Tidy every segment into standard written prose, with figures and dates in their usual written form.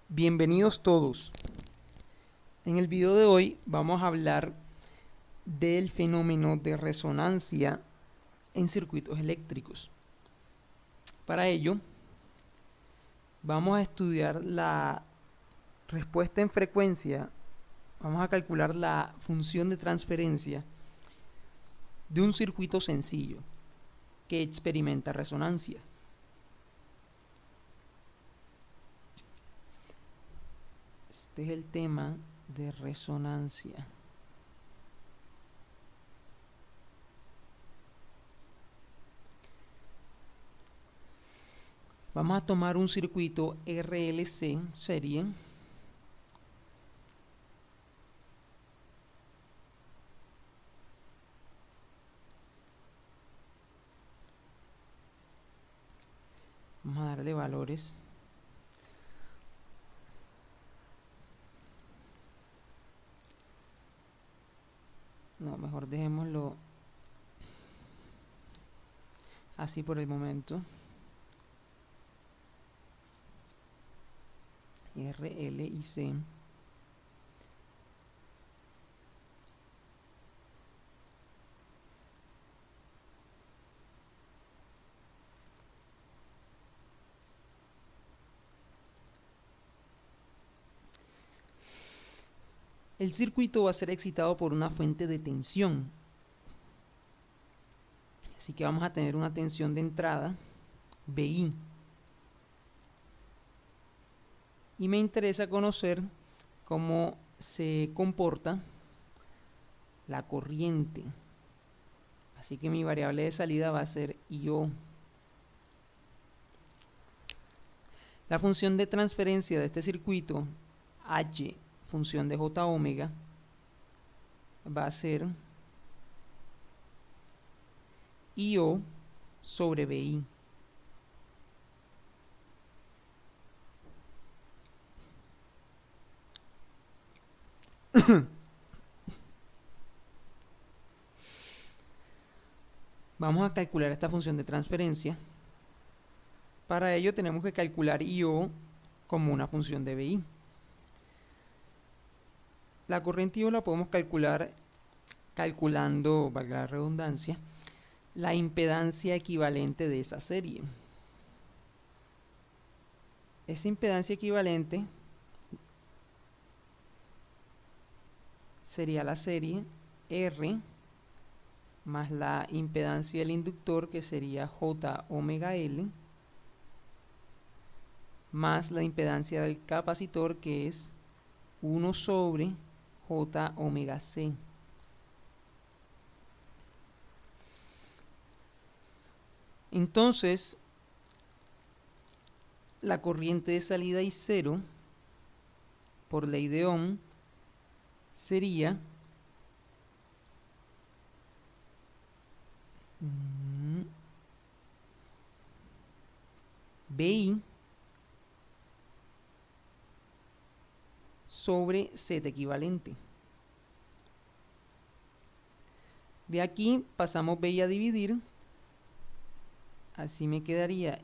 Bienvenidos todos. En el video de hoy vamos a hablar del fenómeno de resonancia en circuitos eléctricos. Para ello, vamos a estudiar la respuesta en frecuencia, vamos a calcular la función de transferencia de un circuito sencillo que experimenta resonancia. Este es el tema de resonancia. Vamos a tomar un circuito RLC serie vamos a darle valores. No, mejor dejémoslo así por el momento. R, L y C. El circuito va a ser excitado por una fuente de tensión. Así que vamos a tener una tensión de entrada, VI. Y me interesa conocer cómo se comporta la corriente. Así que mi variable de salida va a ser IO. La función de transferencia de este circuito, H, función de J omega, va a ser IO sobre VI. Vamos a calcular esta función de transferencia. Para ello tenemos que calcular IO como una función de VI. La corriente IO la podemos calcular calculando, valga la redundancia, la impedancia equivalente de esa serie. Esa impedancia equivalente sería la serie R más la impedancia del inductor, que sería J omega L, más la impedancia del capacitor, que es 1 sobre J omega C. Entonces, la corriente de salida I0 por ley de Ohm sería VI sobre Z equivalente. De aquí pasamos VI a dividir, así me quedaría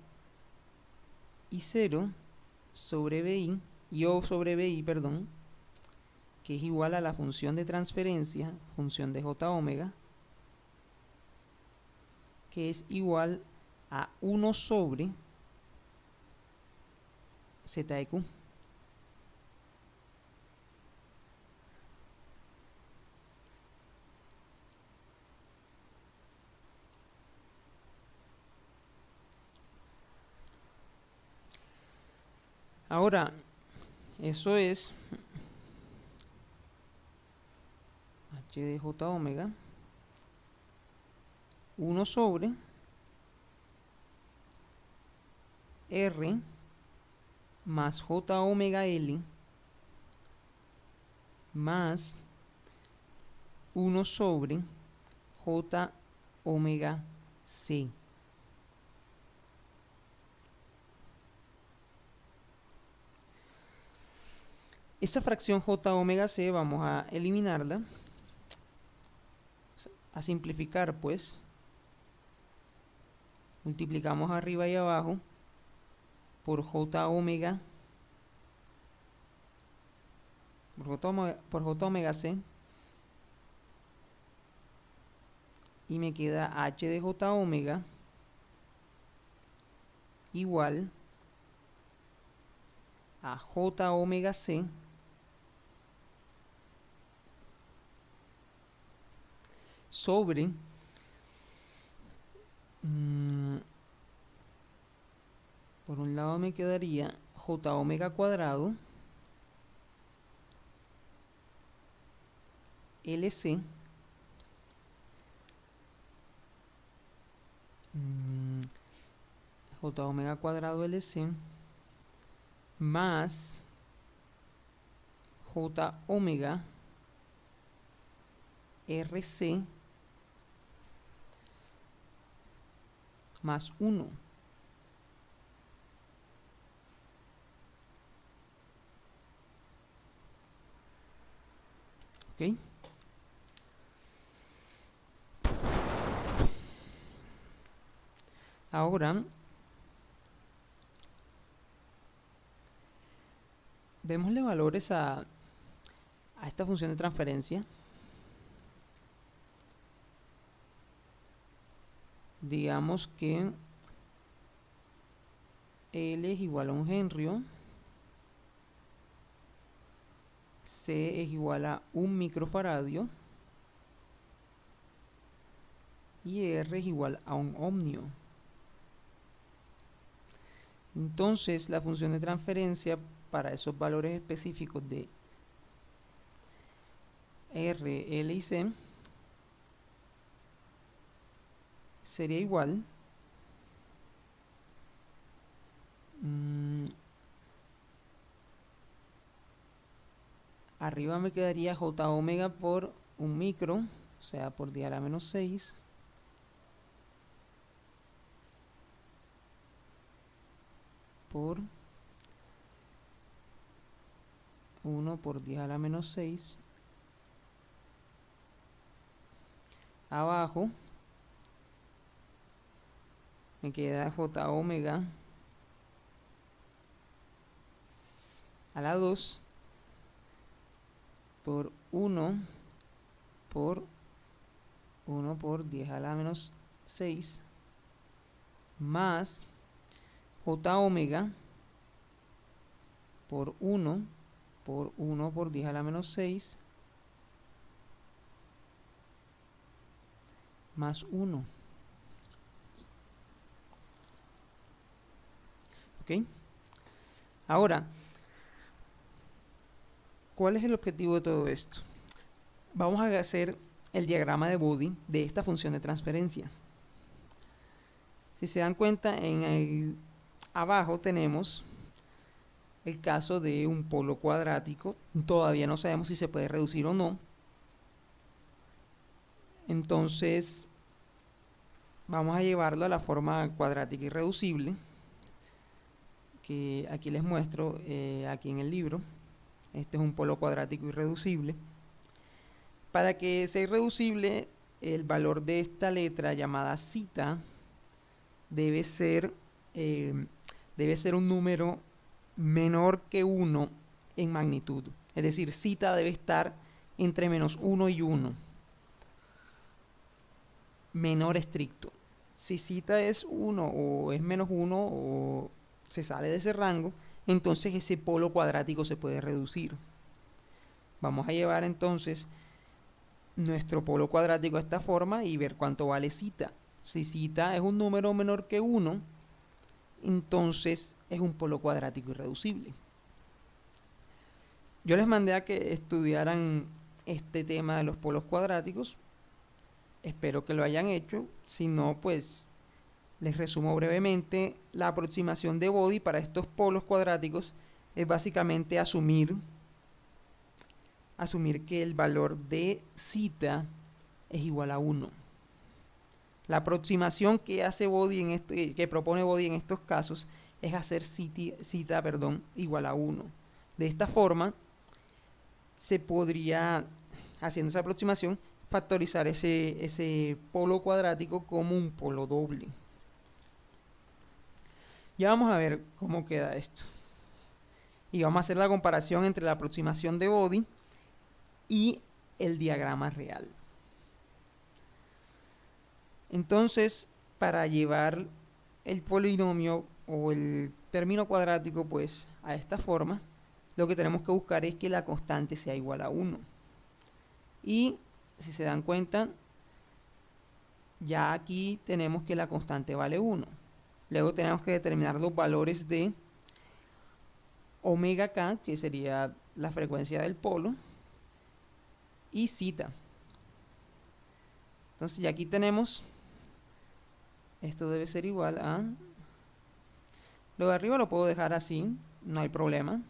I0 sobre VI, IO sobre VI, perdón, que es igual a la función de transferencia, función de J omega, que es igual a 1 sobre Z de Q. Ahora, eso es H de J omega 1 sobre R más J omega L más 1 sobre J omega C. Esa fracción J omega C vamos a eliminarla, a simplificar pues. Multiplicamos arriba y abajo por J omega por j omega c, y me queda h de j omega igual a j omega c sobre por un lado me quedaría j omega cuadrado LC j omega cuadrado LC más j omega RC más 1. ¿Ok? Ahora démosle valores a esta función de transferencia. Digamos que L es igual a 1 Henry, C es igual a 1 microfaradio y R es igual a 1 ohmio. Entonces la función de transferencia para esos valores específicos de R, L y C sería igual arriba me quedaría j omega por 1 micro, o sea, por 10 a la menos 6 por 1 por 10 a la menos 6 abajo me queda j omega a la 2 por 1 por 1 por 10 a la menos 6 más j omega por 1 por 1 por 10 a la menos 6 más 1. ¿Ok? Ahora, ¿cuál es el objetivo de todo esto? Vamos a hacer el diagrama de Bode de esta función de transferencia. Si se dan cuenta, abajo tenemos el caso de un polo cuadrático. Todavía no sabemos si se puede reducir o no. Entonces, vamos a llevarlo a la forma cuadrática irreducible, que aquí les muestro aquí en el libro. Este es un polo cuadrático irreducible. Para que sea irreducible, el valor de esta letra llamada zeta debe ser un número menor que 1 en magnitud. Es decir, zeta debe estar entre menos 1 y 1. Menor estricto. Si zeta es 1 o es menos 1 o se sale de ese rango, entonces ese polo cuadrático se puede reducir. Vamos a llevar entonces nuestro polo cuadrático a esta forma y ver cuánto vale zeta. Si zeta es un número menor que 1, entonces es un polo cuadrático irreducible. Yo les mandé a que estudiaran este tema de los polos cuadráticos. Espero que lo hayan hecho. Si no, pues les resumo brevemente. La aproximación de Bode para estos polos cuadráticos es básicamente asumir que el valor de zeta es igual a 1. La aproximación que hace Bode que propone Bode en estos casos es hacer zeta igual a 1. De esta forma se podría, haciendo esa aproximación, factorizar ese polo cuadrático como un polo doble. Ya vamos a ver cómo queda esto. Y vamos a hacer la comparación entre la aproximación de Bode y el diagrama real. Entonces, para llevar el polinomio o el término cuadrático pues a esta forma, lo que tenemos que buscar es que la constante sea igual a 1. Y si se dan cuenta, ya aquí tenemos que la constante vale 1. Luego tenemos que determinar los valores de omega k, que sería la frecuencia del polo, y zeta. Entonces ya aquí tenemos, esto debe ser igual a, lo de arriba lo puedo dejar así, no hay problema.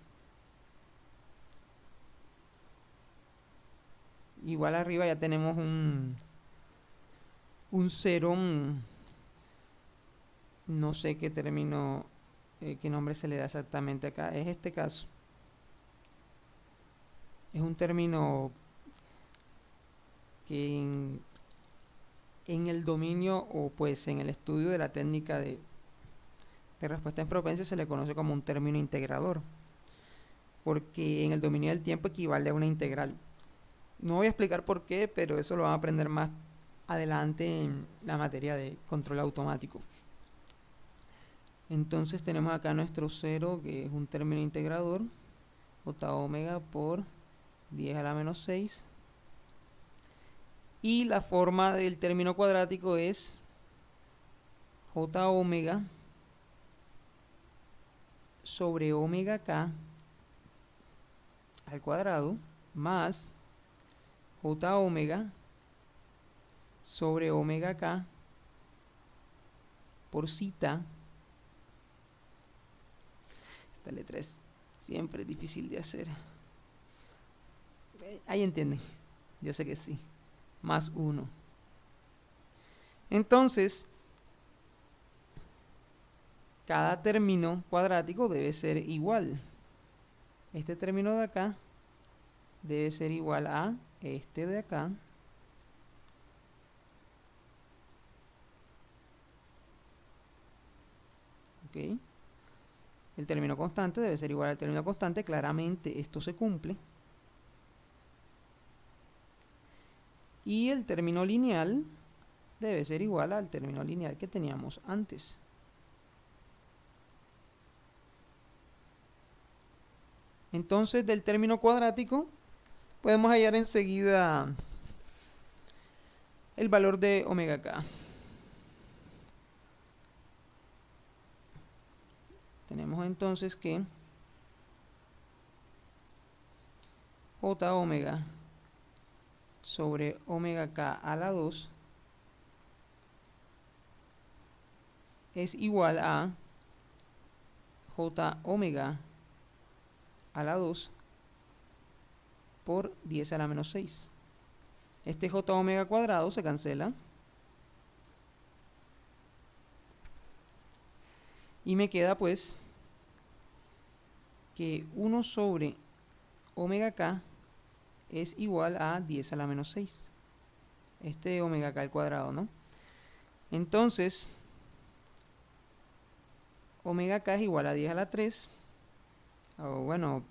Igual arriba ya tenemos un 0, no sé qué término, qué nombre se le da exactamente acá, es este caso. Es un término que en el dominio o pues en el estudio de la técnica de respuesta en frecuencia se le conoce como un término integrador, porque en el dominio del tiempo equivale a una integral. No voy a explicar por qué, pero eso lo van a aprender más adelante en la materia de control automático. Entonces tenemos acá nuestro 0, que es un término integrador, j omega por 10 a la menos 6. Y la forma del término cuadrático es j omega sobre omega k al cuadrado más j omega sobre omega k por zeta. Esta letra es siempre difícil de hacer. Ahí entienden, yo sé que sí, más 1. Entonces, cada término cuadrático debe ser igual. Este término de acá debe ser igual a este de acá. ¿Ok? El término constante debe ser igual al término constante. Claramente esto se cumple. Y el término lineal debe ser igual al término lineal que teníamos antes. Entonces, del término cuadrático podemos hallar enseguida el valor de omega k. Tenemos entonces que j omega sobre omega k a la 2 es igual a j omega a la 2 por 10 a la menos 6. Este j omega cuadrado se cancela y me queda pues que 1 sobre omega k es igual a 10 a la menos 6. Este omega k al cuadrado, ¿no? Entonces, omega k es igual a 10 a la 3. O bueno,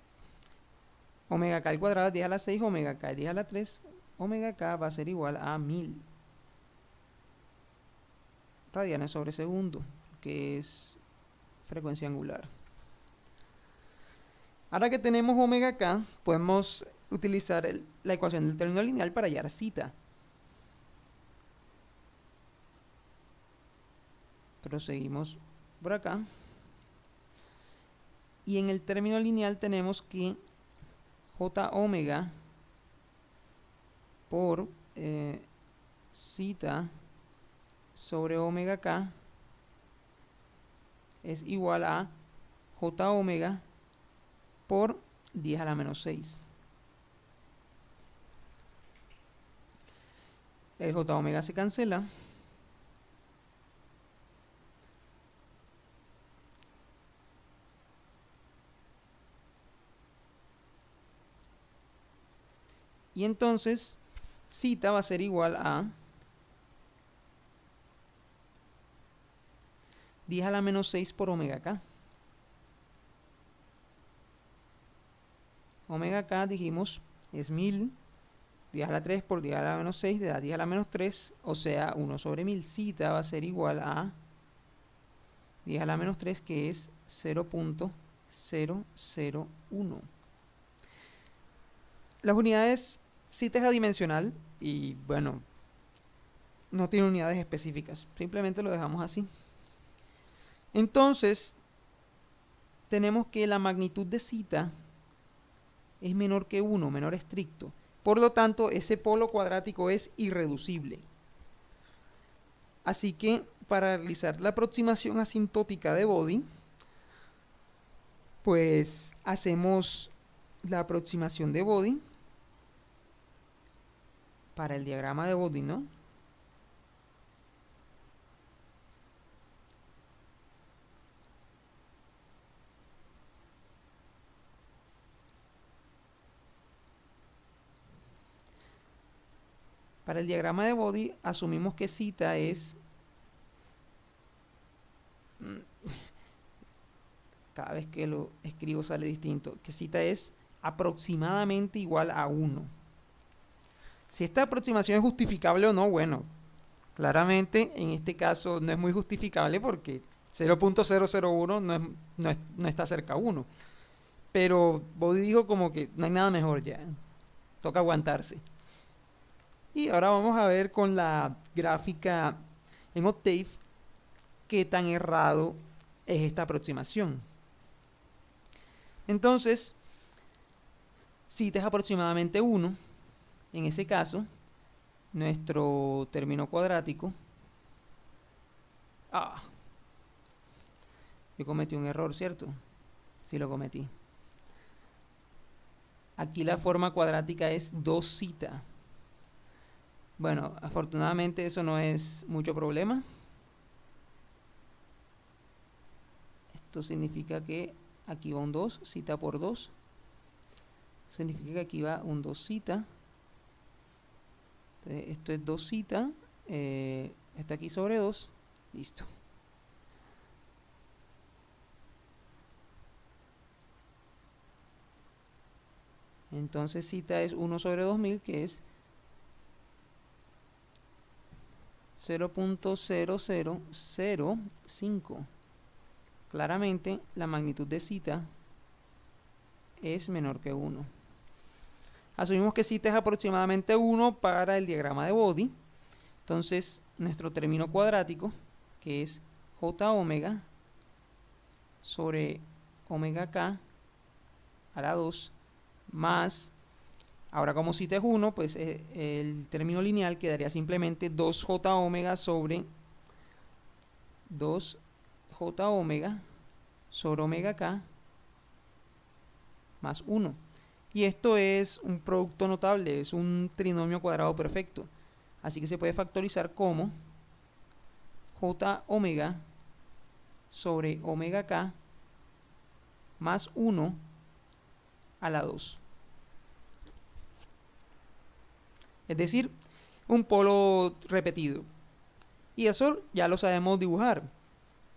omega k al cuadrado es 10 a la 6, omega k es 10 a la 3. Omega k va a ser igual a 1000 radianes sobre segundo, que es frecuencia angular. Ahora que tenemos omega k, podemos utilizar la ecuación del término lineal para hallar zeta. Proseguimos por acá. Y en el término lineal tenemos que j omega por zeta sobre omega k es igual a j omega por 10 a la menos 6. El j omega se cancela. Y entonces zeta va a ser igual a 10 a la menos 6 por omega k. omega k dijimos es 1000, 10 a la 3 por 10 a la menos 6 da 10 a la menos 3, o sea 1 sobre 1000. Zeta va a ser igual a 10 a la menos 3, que es 0.001. Las unidades, zeta es adimensional y bueno, no tiene unidades específicas, simplemente lo dejamos así. Entonces, tenemos que la magnitud de zeta es menor que 1, menor estricto. Por lo tanto, ese polo cuadrático es irreducible. Así que, para realizar la aproximación asintótica de Body, pues hacemos la aproximación de Body para el diagrama de Body, ¿no? Para el diagrama de Body asumimos que zeta es... Cada vez que lo escribo sale distinto. Que zeta es aproximadamente igual a 1. Si esta aproximación es justificable o no, bueno, claramente en este caso no es muy justificable porque 0.001 no está cerca a 1. Pero Body dijo como que no hay nada mejor ya. Toca aguantarse. Y ahora vamos a ver con la gráfica en Octave qué tan errado es esta aproximación. Entonces, zeta es aproximadamente 1. En ese caso, nuestro término cuadrático... yo cometí un error, ¿cierto? Sí lo cometí. Aquí la forma cuadrática es 2 zeta. Bueno, afortunadamente eso no es mucho problema. Esto significa que aquí va un 2, zeta por 2. Significa que aquí va un 2 zeta. Entonces, esto es 2 zeta. Está aquí sobre 2. Listo. Entonces zeta es 1 sobre 2000, que es 0.0005. Claramente la magnitud de zeta es menor que 1. Asumimos que zeta es aproximadamente 1 para el diagrama de Body. Entonces nuestro término cuadrático, que es j omega sobre omega k a la 2 más, ahora como zeta es 1, pues el término lineal quedaría simplemente 2j omega sobre 2j omega sobre omega k más 1. Y esto es un producto notable, es un trinomio cuadrado perfecto. Así que se puede factorizar como j omega sobre omega k más 1 a la 2. Es decir, un polo repetido. Y eso ya lo sabemos dibujar.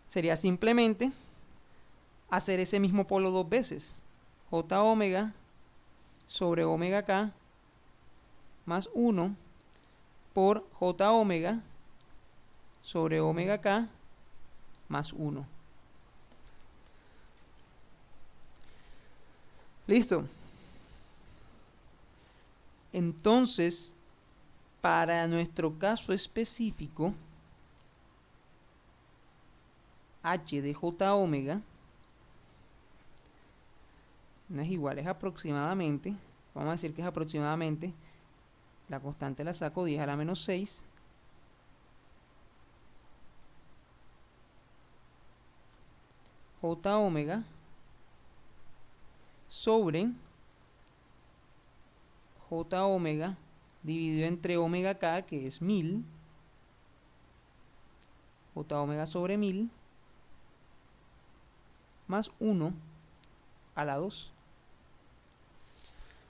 Sería simplemente hacer ese mismo polo dos veces. J omega sobre omega k más 1 por j omega sobre omega k más 1. Listo. Entonces, para nuestro caso específico, h de j omega no es igual, es aproximadamente, vamos a decir que es aproximadamente, la constante la saco, 10 a la menos 6, j omega sobre j omega dividido entre omega k, que es 1000, j omega sobre 1000 más 1 a la 2.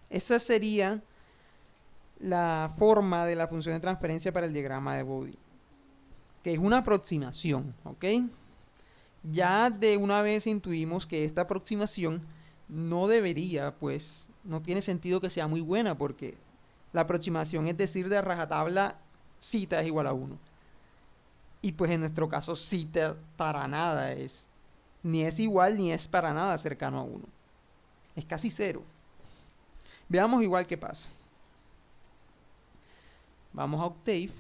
Esa sería la forma de la función de transferencia para el diagrama de Body, que es una aproximación, ¿ok? Ya de una vez intuimos que esta aproximación no debería, pues, no tiene sentido que sea muy buena porque la aproximación es decir de rajatabla cita es igual a 1. Y pues en nuestro caso cita para nada es, ni es igual ni es para nada cercano a 1. Es casi 0. Veamos igual qué pasa. Vamos a Octave.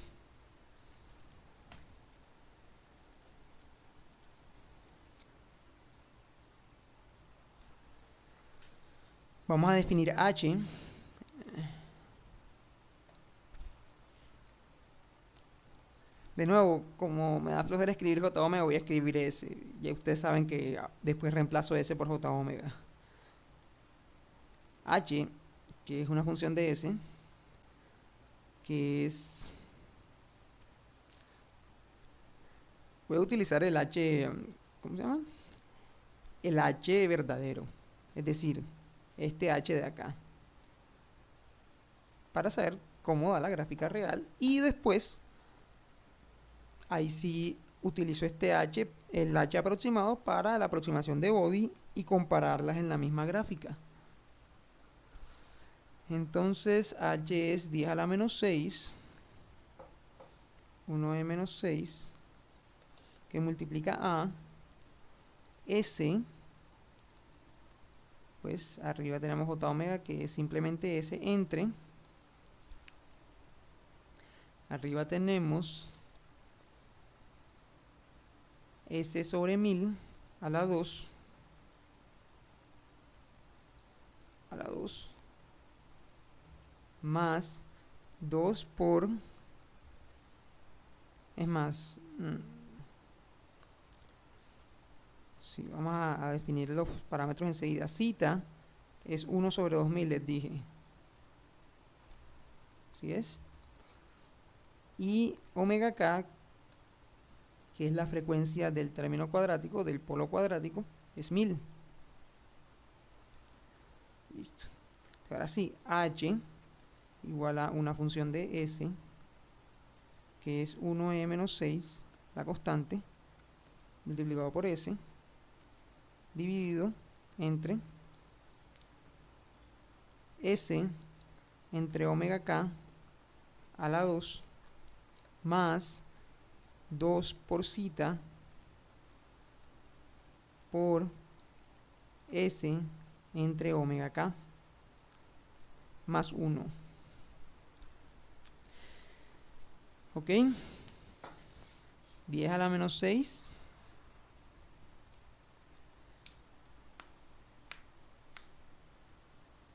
Vamos a definir h. De nuevo, como me da flojera escribir j omega, voy a escribir s. Ya ustedes saben que después reemplazo s por j omega. H, que es una función de s, que es... Voy a utilizar el h, ¿cómo se llama? El h verdadero, es decir, este h de acá, para saber cómo da la gráfica real. Y después, ahí sí utilizo este h, el h aproximado, para la aproximación de body y compararlas en la misma gráfica. Entonces h es 10 a la menos 6, 1e menos 6, que multiplica a s, pues arriba tenemos j omega, que es simplemente s, entre, arriba tenemos s sobre 1000 a la 2, más 2 por, es más, sí, vamos a definir los parámetros enseguida. Zeta es 1 sobre 2000, les dije. ¿Sí es? Y omega k, que es la frecuencia del término cuadrático, del polo cuadrático, es 1000. Listo. Ahora sí, h igual a una función de s, que es 1e menos 6, la constante, multiplicado por s, dividido entre s entre omega k a la 2 más 2 por zeta por s entre omega k más 1. ¿Ok? 10 a la menos 6.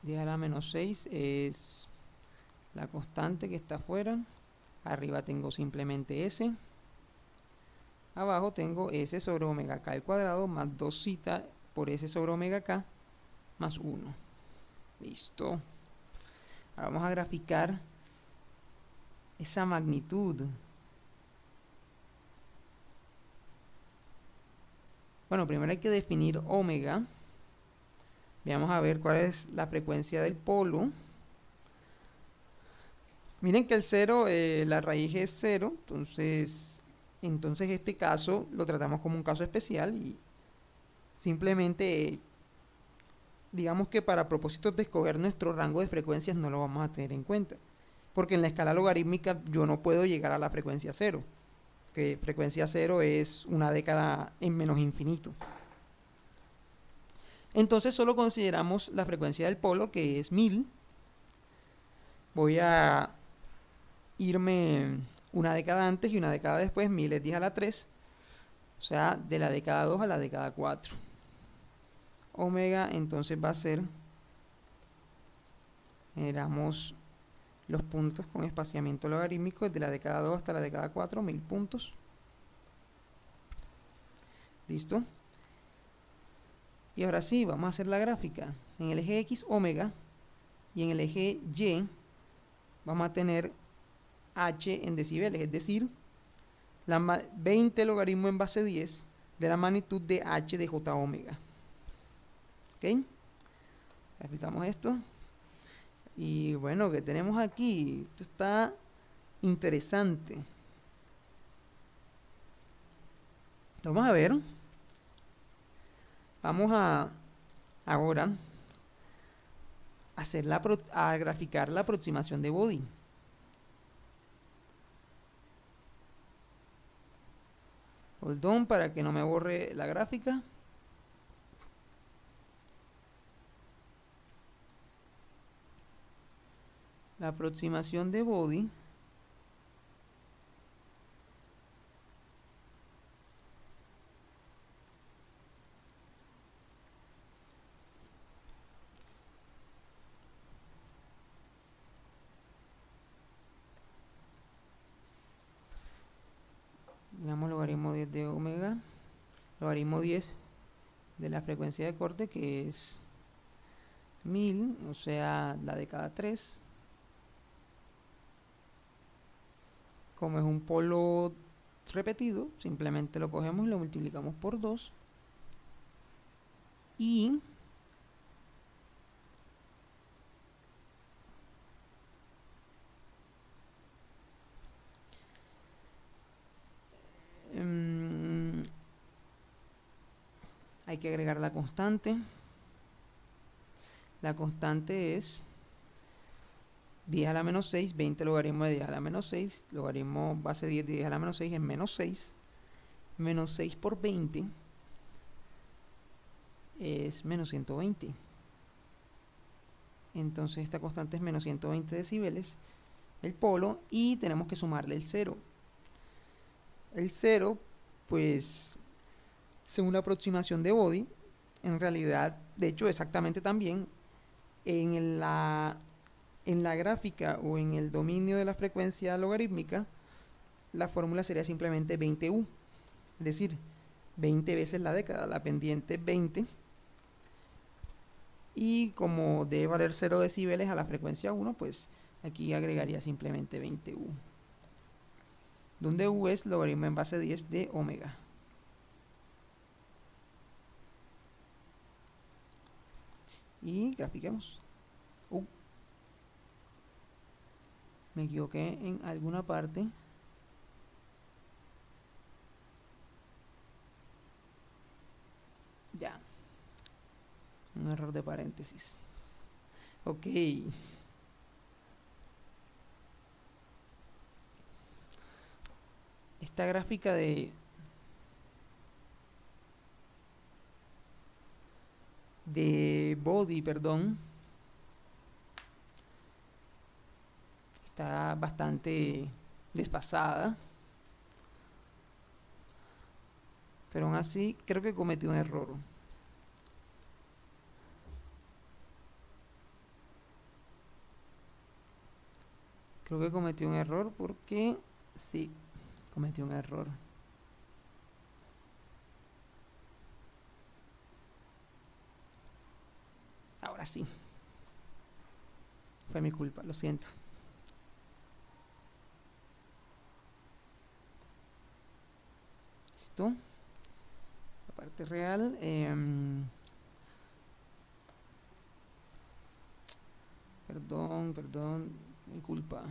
A la menos 6 es la constante que está afuera. Arriba tengo simplemente s. Abajo tengo s sobre omega k al cuadrado más 2 zeta por s sobre omega k más 1. Listo. Ahora vamos a graficar esa magnitud. Bueno, primero hay que definir omega. Veamos a ver cuál es la frecuencia del polo. Miren que el 0, la raíz es 0, entonces este caso lo tratamos como un caso especial y simplemente, digamos que para propósitos de escoger nuestro rango de frecuencias no lo vamos a tener en cuenta. Porque en la escala logarítmica yo no puedo llegar a la frecuencia 0, que frecuencia 0 es una década en menos infinito. Entonces solo consideramos la frecuencia del polo, que es 1000. Voy a irme una década antes y una década después. 1000 es 10 a la 3, o sea, de la década 2 a la década 4. Omega entonces va a ser, generamos los puntos con espaciamiento logarítmico desde la década 2 hasta la década 4, 1000 puntos. ¿Listo? Y ahora sí, vamos a hacer la gráfica. En el eje X, omega, y en el eje Y vamos a tener h en decibeles, es decir, 20 logaritmo en base 10 de la magnitud de h de j omega. ¿Ok? Aplicamos esto. Y bueno, ¿qué tenemos aquí? Esto está interesante. Vamos a ver. Vamos a Ahora, a graficar la aproximación de body. Hold on para que no me borre la gráfica. La aproximación de body digamos logaritmo 10 de omega, logaritmo 10 de la frecuencia de corte, que es 1000, o sea, la de cada 3. Como es un polo repetido, simplemente lo cogemos y lo multiplicamos por 2. Y hay que agregar la constante. La constante es 10 a la menos 6, 20 logaritmo de 10 a la menos 6, logaritmo base 10 de 10 a la menos 6 es menos 6. Menos 6 por 20 es menos 120. Entonces esta constante es menos 120 decibeles, el polo, y tenemos que sumarle el 0. El 0, pues, según la aproximación de body, en realidad, de hecho, exactamente también, en la gráfica o en el dominio de la frecuencia logarítmica, la fórmula sería simplemente 20u, es decir, 20 veces la década, la pendiente 20, y como debe valer 0 decibeles a la frecuencia 1, pues aquí agregaría simplemente 20u, donde u es logaritmo en base 10 de omega. Y grafiquemos. Me equivoqué en alguna parte. Ya. Un error de paréntesis. Ok. Esta gráfica de body, perdón, está bastante desfasada, pero aún así creo que cometí un error. Creo que cometí un error porque sí, cometí un error. Ahora sí. Fue mi culpa, lo siento. Listo. La parte real. Perdón, mi culpa.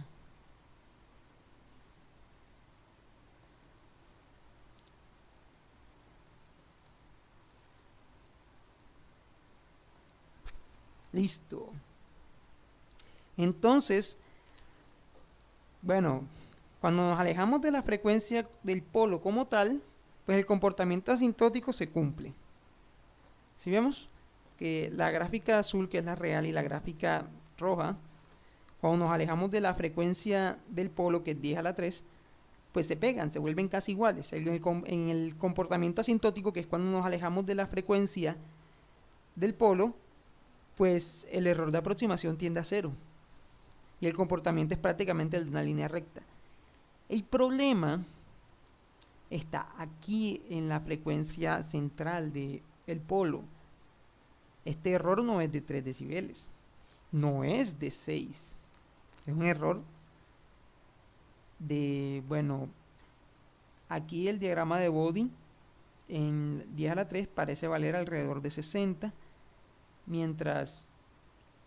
Listo. Entonces, bueno, cuando nos alejamos de la frecuencia del polo como tal, pues el comportamiento asintótico se cumple. Si vemos que la gráfica azul, que es la real, y la gráfica roja, cuando nos alejamos de la frecuencia del polo, que es 10 a la 3, pues se pegan, se vuelven casi iguales. En el comportamiento asintótico, que es cuando nos alejamos de la frecuencia del polo, pues el error de aproximación tiende a 0. Y el comportamiento es prácticamente el de una línea recta. El problema está aquí en la frecuencia central del polo. Este error no es de 3 decibeles, no es de 6. Es un error de, bueno, aquí el diagrama de body en 10 a la 3 parece valer alrededor de 60, mientras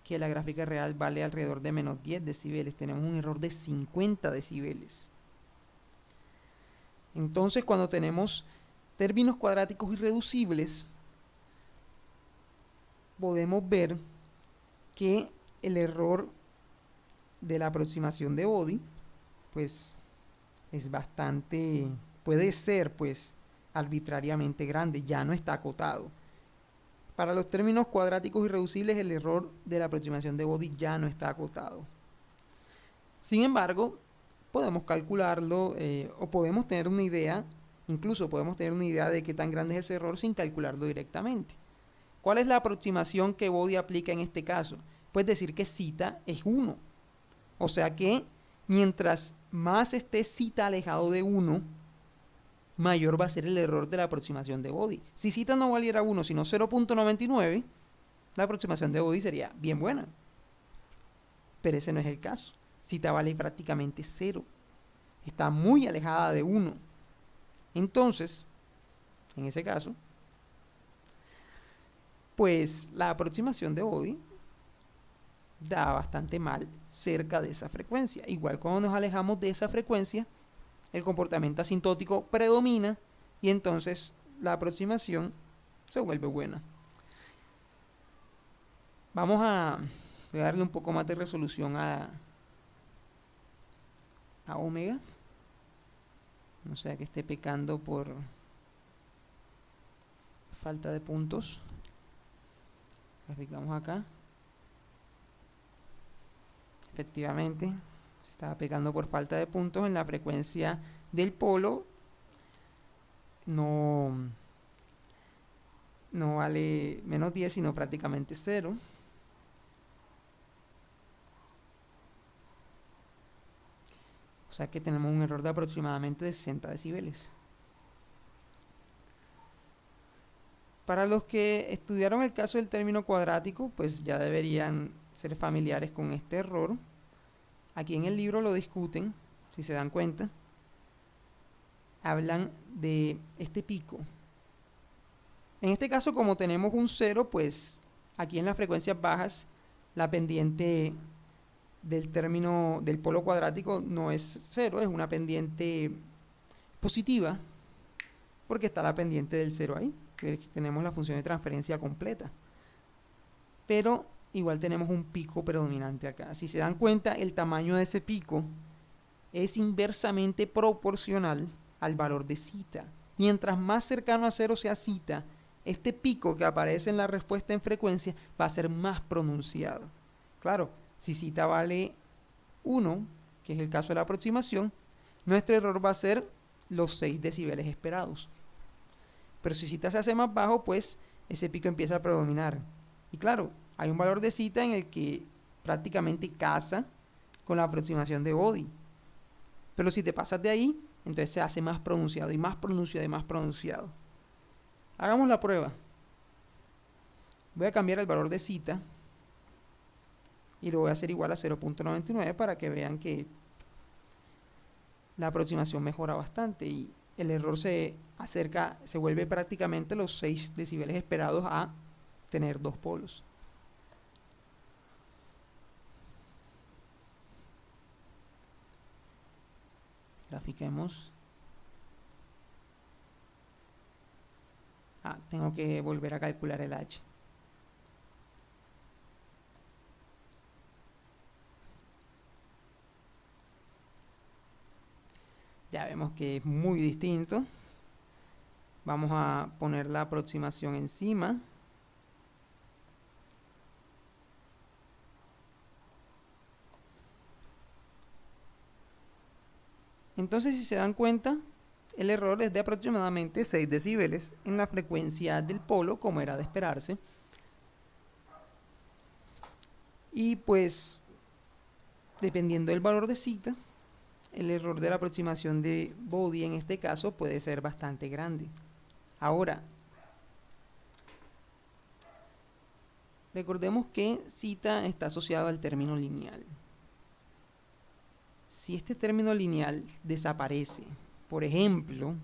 que la gráfica real vale alrededor de menos 10 decibeles. Tenemos un error de 50 decibeles. Entonces, cuando tenemos términos cuadráticos irreducibles, podemos ver que el error de la aproximación de body pues es bastante, puede ser pues arbitrariamente grande, ya no está acotado. Para los términos cuadráticos irreducibles el error de la aproximación de body ya no está acotado. Sin embargo, podemos calcularlo o podemos tener una idea, incluso podemos tener una idea de qué tan grande es ese error sin calcularlo directamente. ¿Cuál es la aproximación que body aplica en este caso? Pues decir que zeta es 1. O sea que mientras más esté zeta alejado de 1, mayor va a ser el error de la aproximación de body. Si zeta no valiera 1, sino 0.99, la aproximación de body sería bien buena. Pero ese no es el caso. Zeta vale prácticamente 0. Está muy alejada de 1. Entonces, en ese caso, pues la aproximación de body da bastante mal cerca de esa frecuencia. Igual cuando nos alejamos de esa frecuencia, el comportamiento asintótico predomina y entonces la aproximación se vuelve buena. Vamos a darle un poco más de resolución a omega. No sea que esté pecando por falta de puntos. Graficamos acá. Efectivamente, estaba pecando por falta de puntos en la frecuencia del polo. No vale menos 10, sino prácticamente 0. O sea que tenemos un error de aproximadamente de 60 decibeles. Para los que estudiaron el caso del término cuadrático, pues ya deberían ser familiares con este error. Aquí en el libro lo discuten, si se dan cuenta. Hablan de este pico. En este caso, como tenemos un 0, pues aquí en las frecuencias bajas, la pendiente del término del polo cuadrático no es 0, es una pendiente positiva, porque está la pendiente del 0 ahí, que tenemos la función de transferencia completa. Pero igual tenemos un pico predominante acá. Si se dan cuenta, el tamaño de ese pico es inversamente proporcional al valor de zeta. Mientras más cercano a 0 sea zeta, este pico que aparece en la respuesta en frecuencia va a ser más pronunciado. Claro, si zeta vale 1, que es el caso de la aproximación, nuestro error va a ser los 6 decibeles esperados. Pero si zeta se hace más bajo, pues ese pico empieza a predominar. Y claro, hay un valor de zeta en el que prácticamente casa con la aproximación de body. Pero si te pasas de ahí, entonces se hace más pronunciado y más pronunciado y más pronunciado. Hagamos la prueba. Voy a cambiar el valor de zeta y lo voy a hacer igual a 0.99 para que vean que la aproximación mejora bastante y el error se vuelve prácticamente los 6 decibeles esperados a tener dos polos. Grafiquemos. Tengo que volver a calcular el H. Ya vemos que es muy distinto. Vamos a poner la aproximación encima. Entonces, si se dan cuenta, el error es de aproximadamente 6 decibeles en la frecuencia del polo, como era de esperarse. Y pues, dependiendo del valor de zeta, el error de la aproximación de body en este caso puede ser bastante grande. Ahora, recordemos que zeta está asociado al término lineal. Si este término lineal desaparece, por ejemplo,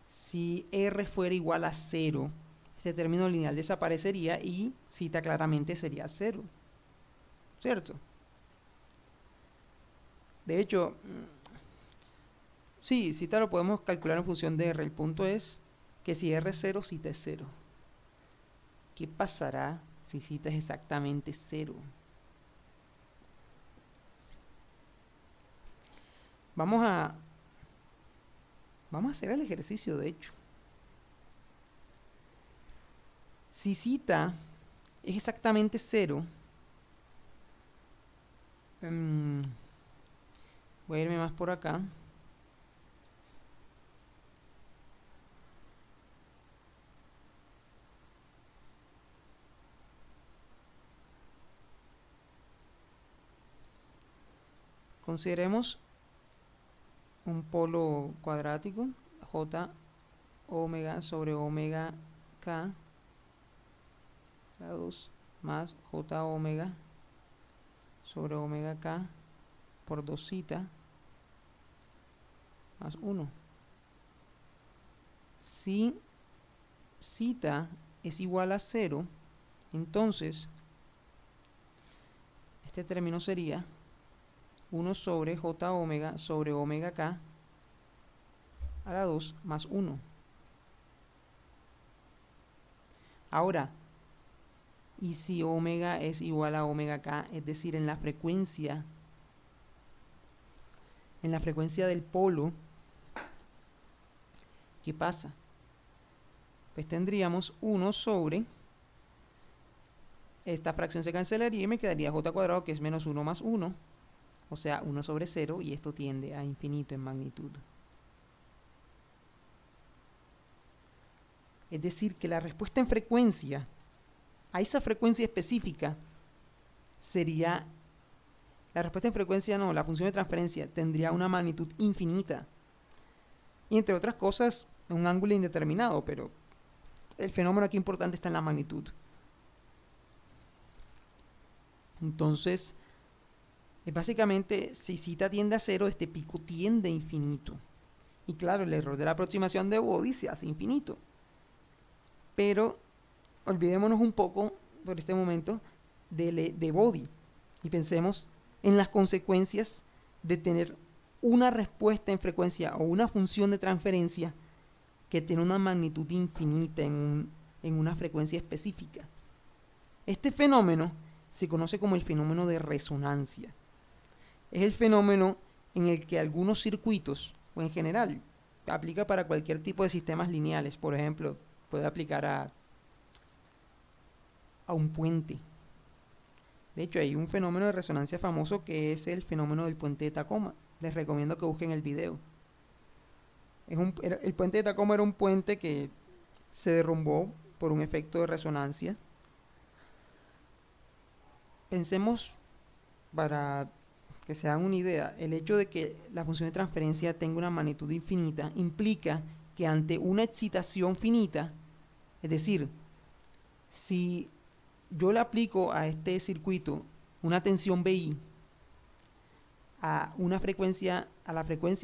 si R fuera igual a 0, este término lineal desaparecería y zeta claramente sería 0, ¿cierto? De hecho, sí, zeta lo podemos calcular en función de R. El punto es que si R es 0, zeta es 0. ¿Qué pasará si zeta es exactamente 0? Vamos a hacer el ejercicio, de hecho. Si zeta es exactamente 0, voy a irme más por acá. Consideremos un polo cuadrático, j omega sobre omega k a la 2 más j omega sobre omega k por 2 zeta más 1. Si zeta es igual a 0, entonces este término sería 1 sobre j omega sobre omega k a la 2 más 1. Ahora, y si omega es igual a omega k, es decir, en la frecuencia del polo, ¿qué pasa? Pues tendríamos 1 sobre, esta fracción se cancelaría y me quedaría j cuadrado, que es menos 1 más 1, o sea, 1 sobre 0, y esto tiende a infinito en magnitud. Es decir, que la respuesta en frecuencia a esa frecuencia específica sería, la respuesta en frecuencia no, la función de transferencia tendría una magnitud infinita. Y entre otras cosas, un ángulo indeterminado, pero el fenómeno aquí importante está en la magnitud. Entonces, básicamente, si zeta tiende a 0, este pico tiende a infinito. Y claro, el error de la aproximación de Bode se hace infinito. Pero olvidémonos un poco, por este momento, de Bode. Y pensemos en las consecuencias de tener una respuesta en frecuencia o una función de transferencia que tiene una magnitud infinita en una frecuencia específica. Este fenómeno se conoce como el fenómeno de resonancia. Es el fenómeno en el que algunos circuitos, o en general, aplica para cualquier tipo de sistemas lineales. Por ejemplo, puede aplicar a un puente. De hecho, hay un fenómeno de resonancia famoso que es el fenómeno del puente de Tacoma. Les recomiendo que busquen el video. El puente de Tacoma era un puente que se derrumbó por un efecto de resonancia. Pensemos, para que se hagan una idea, el hecho de que la función de transferencia tenga una magnitud infinita implica que ante una excitación finita, es decir, si yo le aplico a este circuito una tensión BI a la frecuencia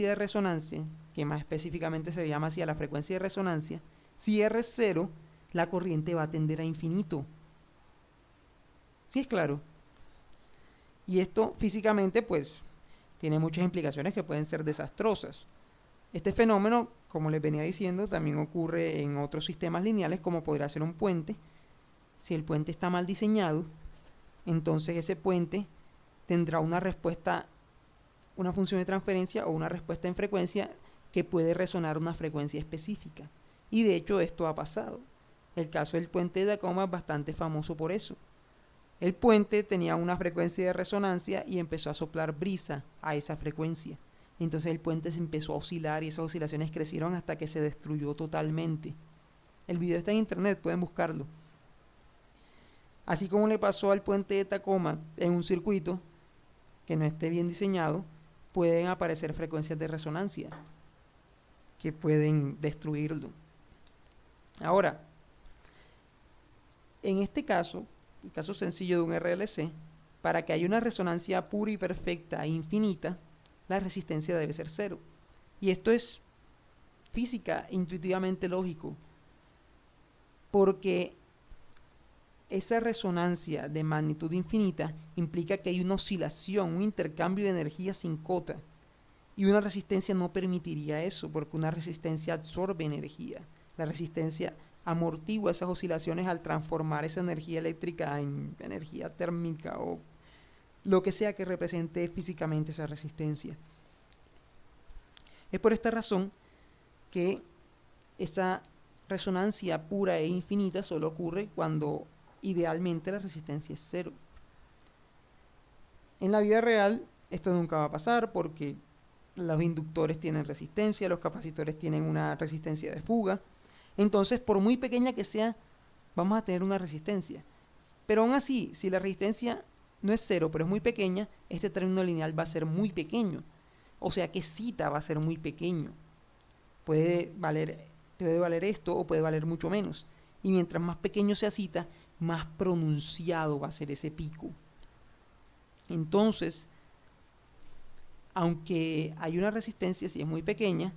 de resonancia, que más específicamente se llama así a la frecuencia de resonancia, si R es 0, la corriente va a tender a infinito. ¿Sí es claro? Y esto físicamente pues tiene muchas implicaciones que pueden ser desastrosas. Este fenómeno, como les venía diciendo, también ocurre en otros sistemas lineales, como podría ser un puente. Si el puente está mal diseñado, entonces ese puente tendrá una respuesta, una función de transferencia o una respuesta en frecuencia que puede resonar una frecuencia específica. Y de hecho esto ha pasado. El caso del puente de Tacoma es bastante famoso por eso. El puente tenía una frecuencia de resonancia y empezó a soplar brisa a esa frecuencia. Entonces el puente se empezó a oscilar y esas oscilaciones crecieron hasta que se destruyó totalmente. El video está en internet, pueden buscarlo. Así como le pasó al puente de Tacoma en un circuito que no esté bien diseñado, pueden aparecer frecuencias de resonancia que pueden destruirlo. Ahora, en este caso, el caso sencillo de un RLC, para que haya una resonancia pura y perfecta e infinita, la resistencia debe ser 0. Y esto es física, intuitivamente lógico, porque esa resonancia de magnitud infinita implica que hay una oscilación, un intercambio de energía sin cota. Y una resistencia no permitiría eso, porque una resistencia absorbe energía. La resistencia amortigua esas oscilaciones al transformar esa energía eléctrica en energía térmica o lo que sea que represente físicamente esa resistencia. Es por esta razón que esa resonancia pura e infinita solo ocurre cuando idealmente la resistencia es cero. En la vida real esto nunca va a pasar porque los inductores tienen resistencia, los capacitores tienen una resistencia de fuga. Entonces, por muy pequeña que sea, vamos a tener una resistencia. Pero aún así, si la resistencia no es cero, pero es muy pequeña, este término lineal va a ser muy pequeño. O sea que zeta va a ser muy pequeño. Puede valer esto o puede valer mucho menos. Y mientras más pequeño sea zeta, más pronunciado va a ser ese pico. Entonces, aunque hay una resistencia, si es muy pequeña,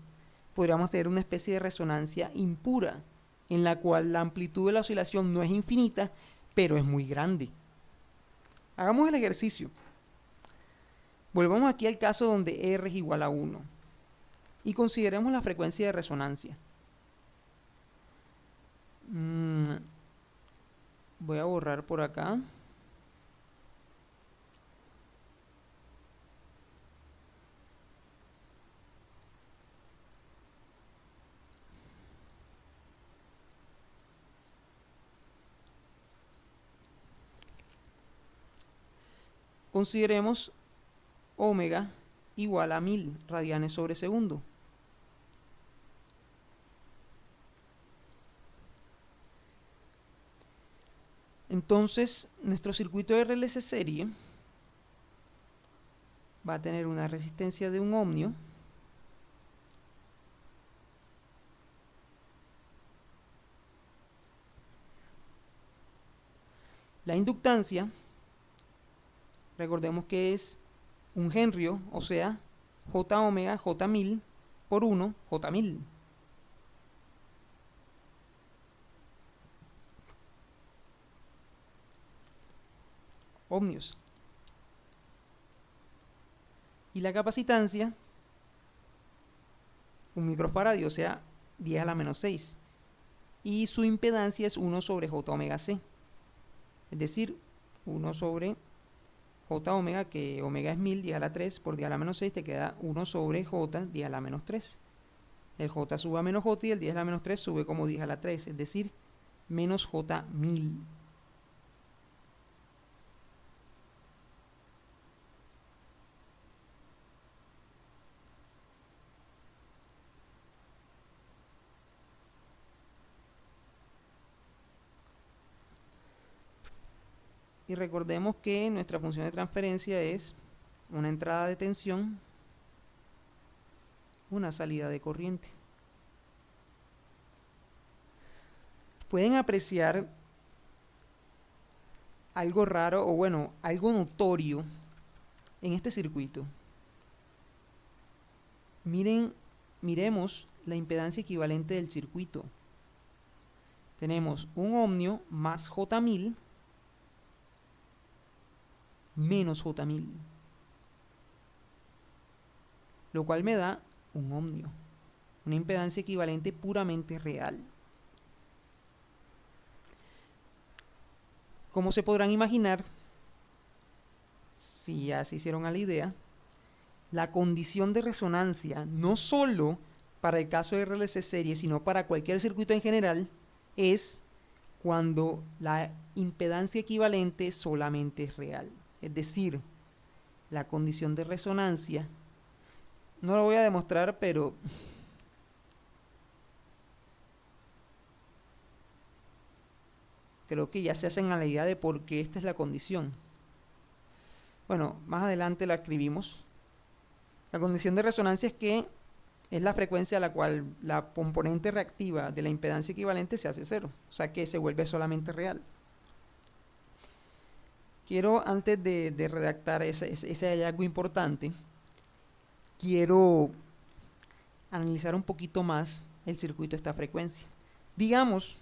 podríamos tener una especie de resonancia impura, en la cual la amplitud de la oscilación no es infinita, pero es muy grande. Hagamos el ejercicio. Volvamos aquí al caso donde R es igual a 1 y consideremos la frecuencia de resonancia. Voy a borrar por acá. Consideremos omega igual a 1000 radianes sobre segundo. Entonces, nuestro circuito de RLC serie va a tener una resistencia de un ohmio la inductancia, recordemos que es un henrio, o sea, J omega, J 1000 por 1, J 1000. Ohmios. Y la capacitancia, un microfaradio, o sea, 10 a la menos 6. Y su impedancia es 1 sobre J omega C. Es decir, 1 sobre J omega, que omega es 1000, 10 a la 3 por 10 a la menos 6, te queda 1 sobre J, 10 a la menos 3. El J sube a menos J y el 10 a la menos 3 sube como 10 a la 3, es decir, menos J 1000. Y recordemos que nuestra función de transferencia es una entrada de tensión, una salida de corriente. Pueden apreciar algo raro, o bueno, algo notorio en este circuito. Miremos la impedancia equivalente del circuito. Tenemos un ohmio más J1000 menos J1000, lo cual me da un ohmio, una impedancia equivalente puramente real. Como se podrán imaginar, si ya se hicieron a la idea, la condición de resonancia, no solo para el caso de RLC serie, sino para cualquier circuito en general, es cuando la impedancia equivalente solamente es real. Es decir, la condición de resonancia, no lo voy a demostrar, pero creo que ya se hacen a la idea de por qué esta es la condición. Bueno, más adelante la escribimos. La condición de resonancia es que es la frecuencia a la cual la componente reactiva de la impedancia equivalente se hace cero, o sea que se vuelve solamente real. Quiero, antes de redactar ese hallazgo importante, quiero analizar un poquito más el circuito de esta frecuencia. Digamos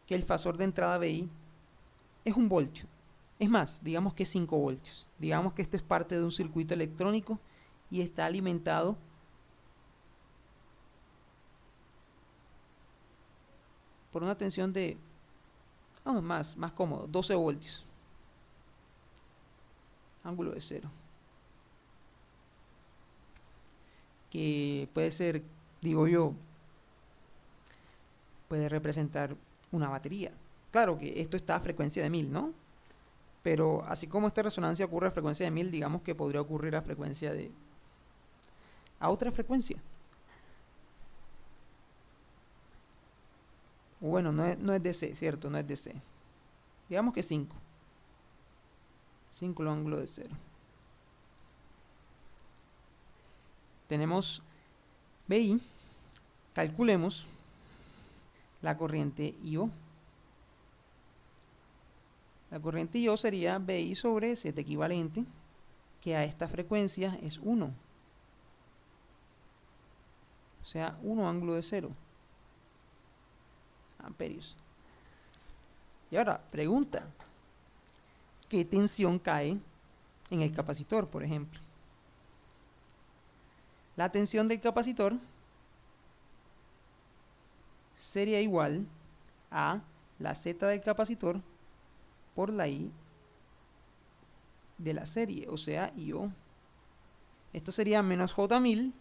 que el fasor de entrada BI es 1 voltio. Es más, digamos que es 5 voltios. Digamos que esto es parte de un circuito electrónico y está alimentado por una tensión de, más cómodo, 12 voltios. Ángulo de cero. Que puede ser, digo yo, puede representar una batería. Claro que esto está a frecuencia de 1000, ¿no? Pero así como esta resonancia ocurre a frecuencia de 1000, digamos que podría ocurrir a frecuencia de... a otra frecuencia. Bueno, no es DC, ¿cierto? No es DC. Digamos que 5. 5 el ángulo de cero. Tenemos BI. Calculemos la corriente IO. La corriente IO sería BI sobre Z equivalente, que a esta frecuencia es 1. O sea, 1 ángulo de cero. Amperios. Y ahora, pregunta. ¿Qué tensión cae en el capacitor, por ejemplo? La tensión del capacitor sería igual a la Z del capacitor por la I de la serie, o sea, IO. Esto sería menos J1000.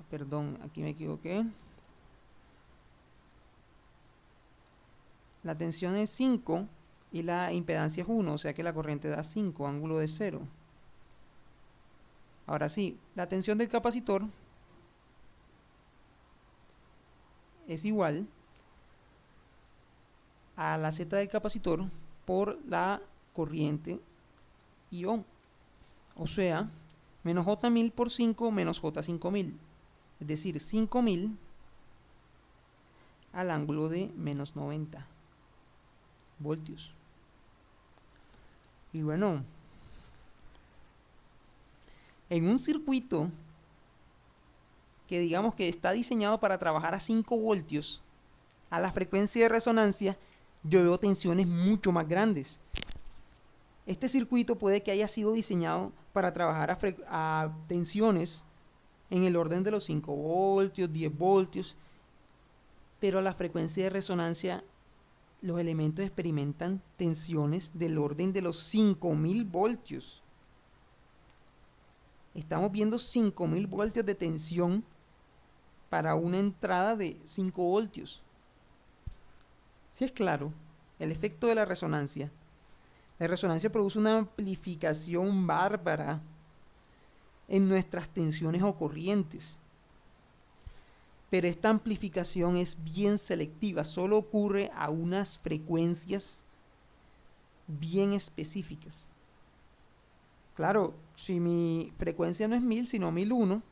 Perdón, aquí me equivoqué. La tensión es 5 y la impedancia es 1, o sea que la corriente da 5, ángulo de 0. Ahora sí, la tensión del capacitor es igual a la Z del capacitor por la corriente IO. O sea, menos J1000 por 5 menos J5000. Es decir, 5000 al ángulo de menos 90 voltios. Y bueno, en un circuito que digamos que está diseñado para trabajar a 5 voltios, a la frecuencia de resonancia, yo veo tensiones mucho más grandes. Este circuito puede que haya sido diseñado para trabajar a tensiones en el orden de los 5 voltios, 10 voltios, pero a la frecuencia de resonancia los elementos experimentan tensiones del orden de los 5000 voltios. Estamos viendo 5000 voltios de tensión para una entrada de 5 voltios. Si es claro, el efecto de la resonancia. La resonancia produce una amplificación bárbara en nuestras tensiones o corrientes. Pero esta amplificación es bien selectiva, solo ocurre a unas frecuencias bien específicas. Claro, si mi frecuencia no es 1000, sino 1001,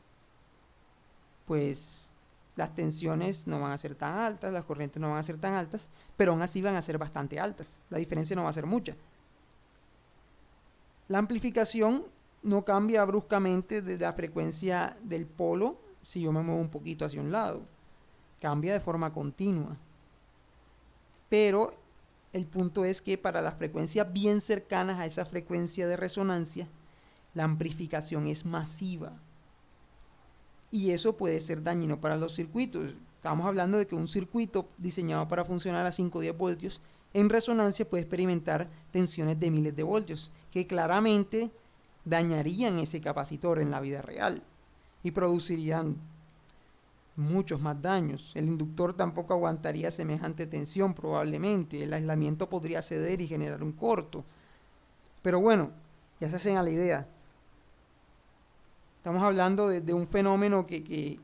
pues las tensiones no van a ser tan altas, las corrientes no van a ser tan altas, pero aún así van a ser bastante altas. La diferencia no va a ser mucha. La amplificación no cambia bruscamente desde la frecuencia del polo si yo me muevo un poquito hacia un lado. Cambia de forma continua. Pero el punto es que para las frecuencias bien cercanas a esa frecuencia de resonancia, la amplificación es masiva. Y eso puede ser dañino para los circuitos. Estamos hablando de que un circuito diseñado para funcionar a 5 o 10 voltios en resonancia puede experimentar tensiones de miles de voltios que claramente dañarían ese capacitor en la vida real y producirían muchos más daños. El inductor tampoco aguantaría semejante tensión probablemente. El aislamiento podría ceder y generar un corto. Pero bueno, ya se hacen a la idea. Estamos hablando de un fenómeno que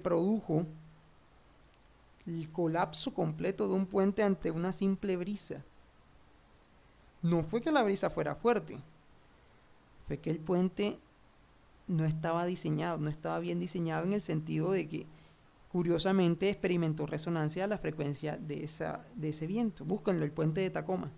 produjo el colapso completo de un puente ante una simple brisa. No fue que la brisa fuera fuerte, fue que el puente no estaba diseñado, no estaba bien diseñado en el sentido de que curiosamente experimentó resonancia a la frecuencia de ese viento. Búsquenlo, el puente de Tacoma.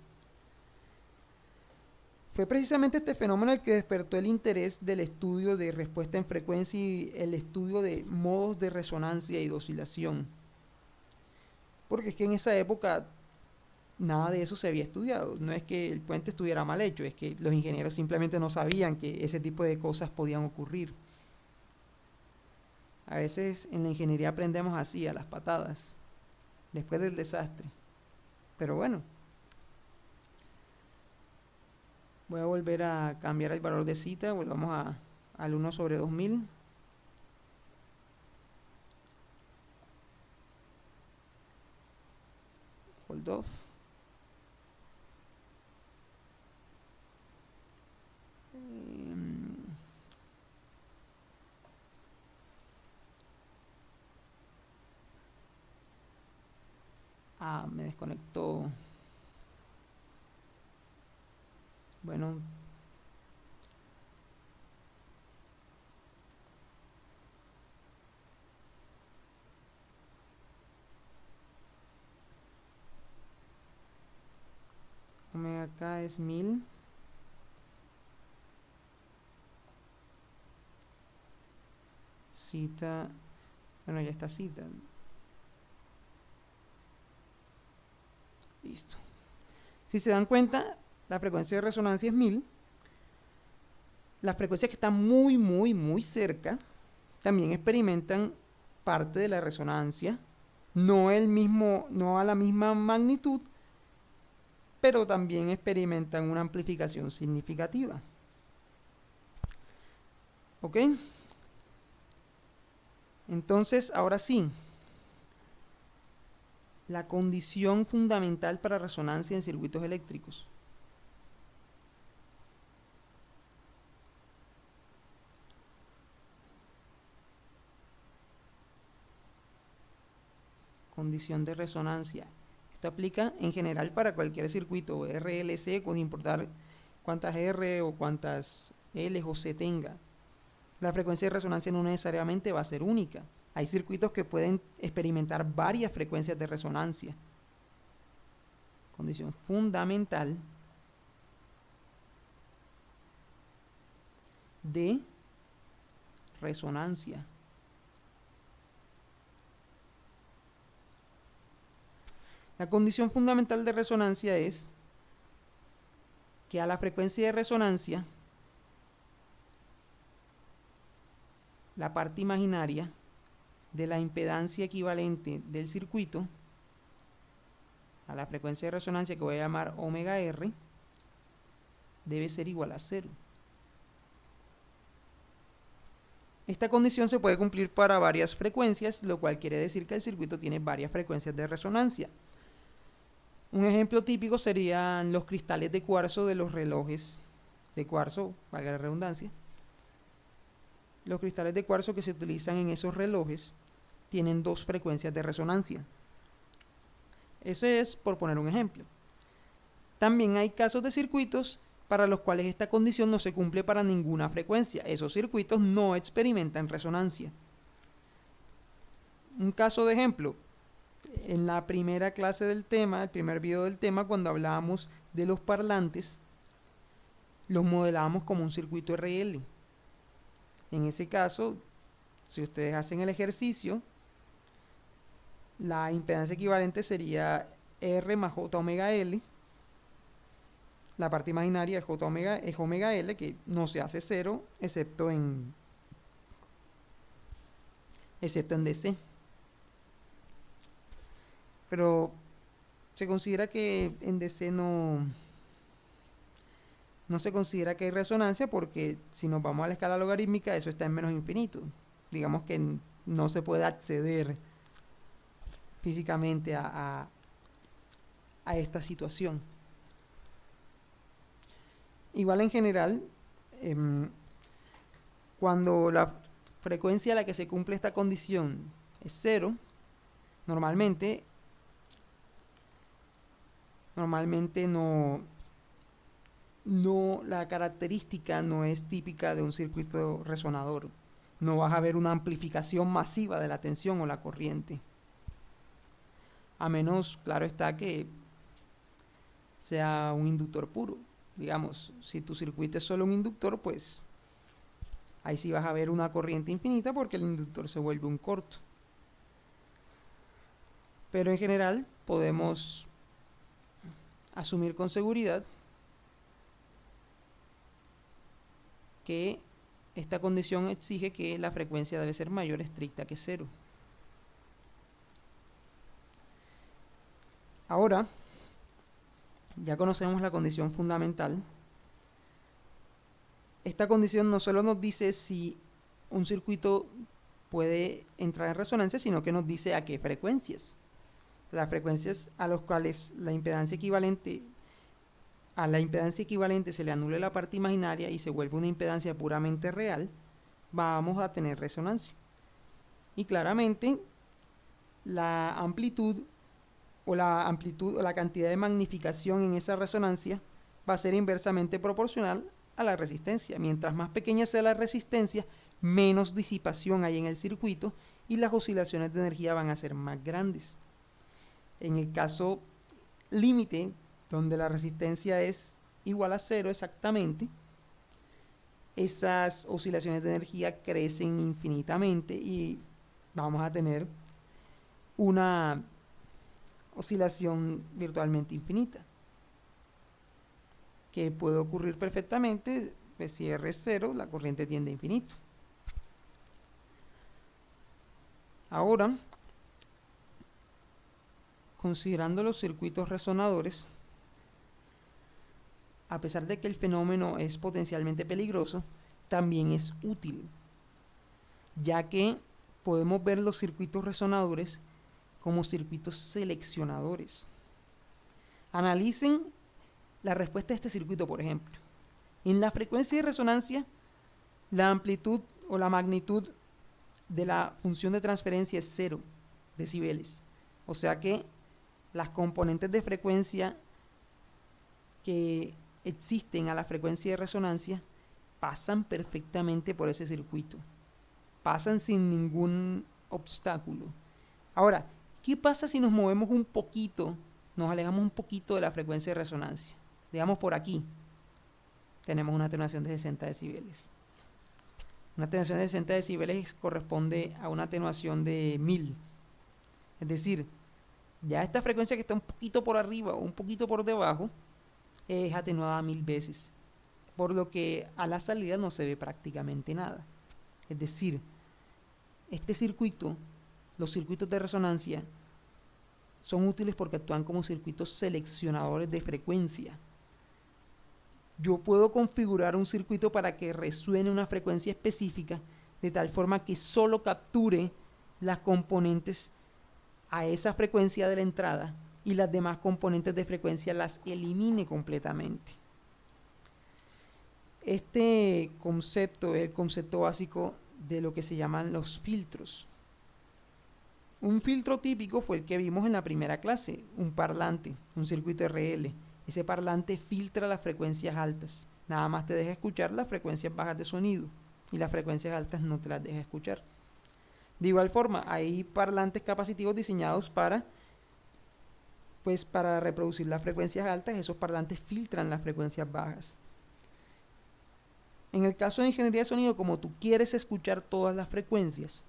Fue precisamente este fenómeno el que despertó el interés del estudio de respuesta en frecuencia y el estudio de modos de resonancia y de oscilación. Porque es que en esa época nada de eso se había estudiado. No es que el puente estuviera mal hecho, es que los ingenieros simplemente no sabían que ese tipo de cosas podían ocurrir. A veces en la ingeniería aprendemos así, a las patadas, después del desastre. Pero bueno, voy a volver a cambiar el valor de cita, volvamos al 1/2000. Hold off. Me desconectó. Bueno, omega acá es 1000. Cita, bueno, ya está cita. Listo. Si se dan cuenta, la frecuencia de resonancia es 1000. Las frecuencias que están muy, muy, muy cerca también experimentan parte de la resonancia. No a la misma magnitud, pero también experimentan una amplificación significativa. ¿Ok? Entonces, ahora sí, la condición fundamental para resonancia en circuitos eléctricos. Condición de resonancia. Esto aplica en general para cualquier circuito RLC, con importar cuántas R o cuántas L o C tenga. La frecuencia de resonancia no necesariamente va a ser única. Hay circuitos que pueden experimentar varias frecuencias de resonancia. Condición fundamental de resonancia. La condición fundamental de resonancia es que a la frecuencia de resonancia, la parte imaginaria de la impedancia equivalente del circuito, a la frecuencia de resonancia que voy a llamar omega R, debe ser igual a 0. Esta condición se puede cumplir para varias frecuencias, lo cual quiere decir que el circuito tiene varias frecuencias de resonancia. Un ejemplo típico serían los cristales de cuarzo de los relojes de cuarzo, valga la redundancia. Los cristales de cuarzo que se utilizan en esos relojes tienen dos frecuencias de resonancia. Eso es por poner un ejemplo. También hay casos de circuitos para los cuales esta condición no se cumple para ninguna frecuencia. Esos circuitos no experimentan resonancia. Un caso de ejemplo, en la primera clase del tema, el primer video del tema, cuando hablábamos de los parlantes, los modelábamos como un circuito RL. En ese caso, si ustedes hacen el ejercicio, la impedancia equivalente sería R más J omega L. La parte imaginaria es omega L, que no se hace 0, excepto en DC. Pero se considera que en DC no se considera que hay resonancia, porque si nos vamos a la escala logarítmica, eso está en menos infinito. Digamos que no se puede acceder físicamente a esta situación. Igual en general, cuando la frecuencia a la que se cumple esta condición es 0, normalmente la característica no es típica de un circuito resonador. No vas a ver una amplificación masiva de la tensión o la corriente. A menos, claro está, que sea un inductor puro. Digamos, si tu circuito es solo un inductor, pues ahí sí vas a ver una corriente infinita, porque el inductor se vuelve un corto. Pero en general podemos asumir con seguridad que esta condición exige que la frecuencia debe ser mayor estricta que 0. Ahora, ya conocemos la condición fundamental. Esta condición no solo nos dice si un circuito puede entrar en resonancia, sino que nos dice a qué frecuencias. Las frecuencias a las cuales a la impedancia equivalente se le anule la parte imaginaria y se vuelve una impedancia puramente real, vamos a tener resonancia. Y claramente la amplitud o la cantidad de magnificación en esa resonancia va a ser inversamente proporcional a la resistencia. Mientras más pequeña sea la resistencia, menos disipación hay en el circuito y las oscilaciones de energía van a ser más grandes. En el caso límite, donde la resistencia es igual a 0 exactamente, esas oscilaciones de energía crecen infinitamente y vamos a tener una oscilación virtualmente infinita, que puede ocurrir perfectamente, pues si R es 0, la corriente tiende a infinito. Ahora, considerando los circuitos resonadores, a pesar de que el fenómeno es potencialmente peligroso, también es útil, ya que podemos ver los circuitos resonadores como circuitos seleccionadores. Analicen la respuesta a este circuito, por ejemplo. En la frecuencia de resonancia, la amplitud o la magnitud de la función de transferencia es 0 decibeles. O sea que las componentes de frecuencia que existen a la frecuencia de resonancia pasan perfectamente por ese circuito. Pasan sin ningún obstáculo. Ahora, ¿qué pasa si nos movemos un poquito, nos alejamos un poquito de la frecuencia de resonancia? Digamos por aquí, tenemos una atenuación de 60 decibeles. Una atenuación de 60 decibeles corresponde a una atenuación de 1000. Es decir, ya esta frecuencia que está un poquito por arriba o un poquito por debajo es atenuada 1000 veces, por lo que a la salida no se ve prácticamente nada. Es decir, este circuito, los circuitos de resonancia, son útiles porque actúan como circuitos seleccionadores de frecuencia. Yo puedo configurar un circuito para que resuene una frecuencia específica de tal forma que solo capture las componentes a esa frecuencia de la entrada y las demás componentes de frecuencia las elimine completamente. Este concepto es el concepto básico de lo que se llaman los filtros. Un filtro típico fue el que vimos en la primera clase, un parlante, un circuito RL. Ese parlante filtra las frecuencias altas, nada más te deja escuchar las frecuencias bajas de sonido y las frecuencias altas no te las deja escuchar. De igual forma, hay parlantes capacitivos diseñados para reproducir las frecuencias altas. Esos parlantes filtran las frecuencias bajas. En el caso de ingeniería de sonido, como tú quieres escuchar todas las frecuencias,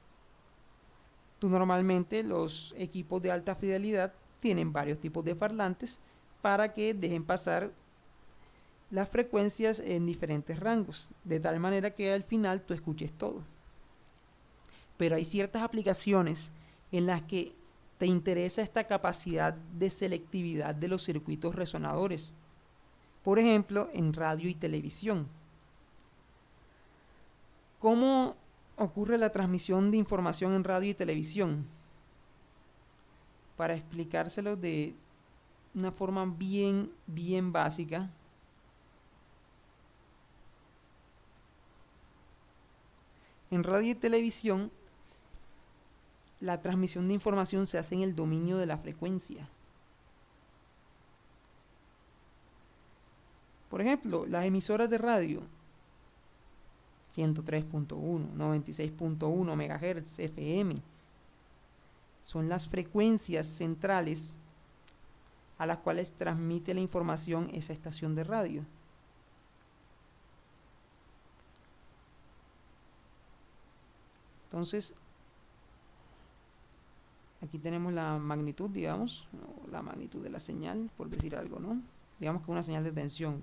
tú normalmente los equipos de alta fidelidad tienen varios tipos de parlantes para que dejen pasar las frecuencias en diferentes rangos, de tal manera que al final tú escuches todo. Pero hay ciertas aplicaciones en las que te interesa esta capacidad de selectividad de los circuitos resonadores. Por ejemplo, en radio y televisión. ¿Cómo ocurre la transmisión de información en radio y televisión? Para explicárselo de una forma bien básica, en radio y televisión la transmisión de información se hace en el dominio de la frecuencia. Por ejemplo, las emisoras de radio 103.1, 96.1 MHz FM son las frecuencias centrales a las cuales transmite la información esa estación de radio. Entonces, aquí tenemos la magnitud, digamos, la magnitud de la señal, por decir algo, ¿no? Digamos que una señal de tensión,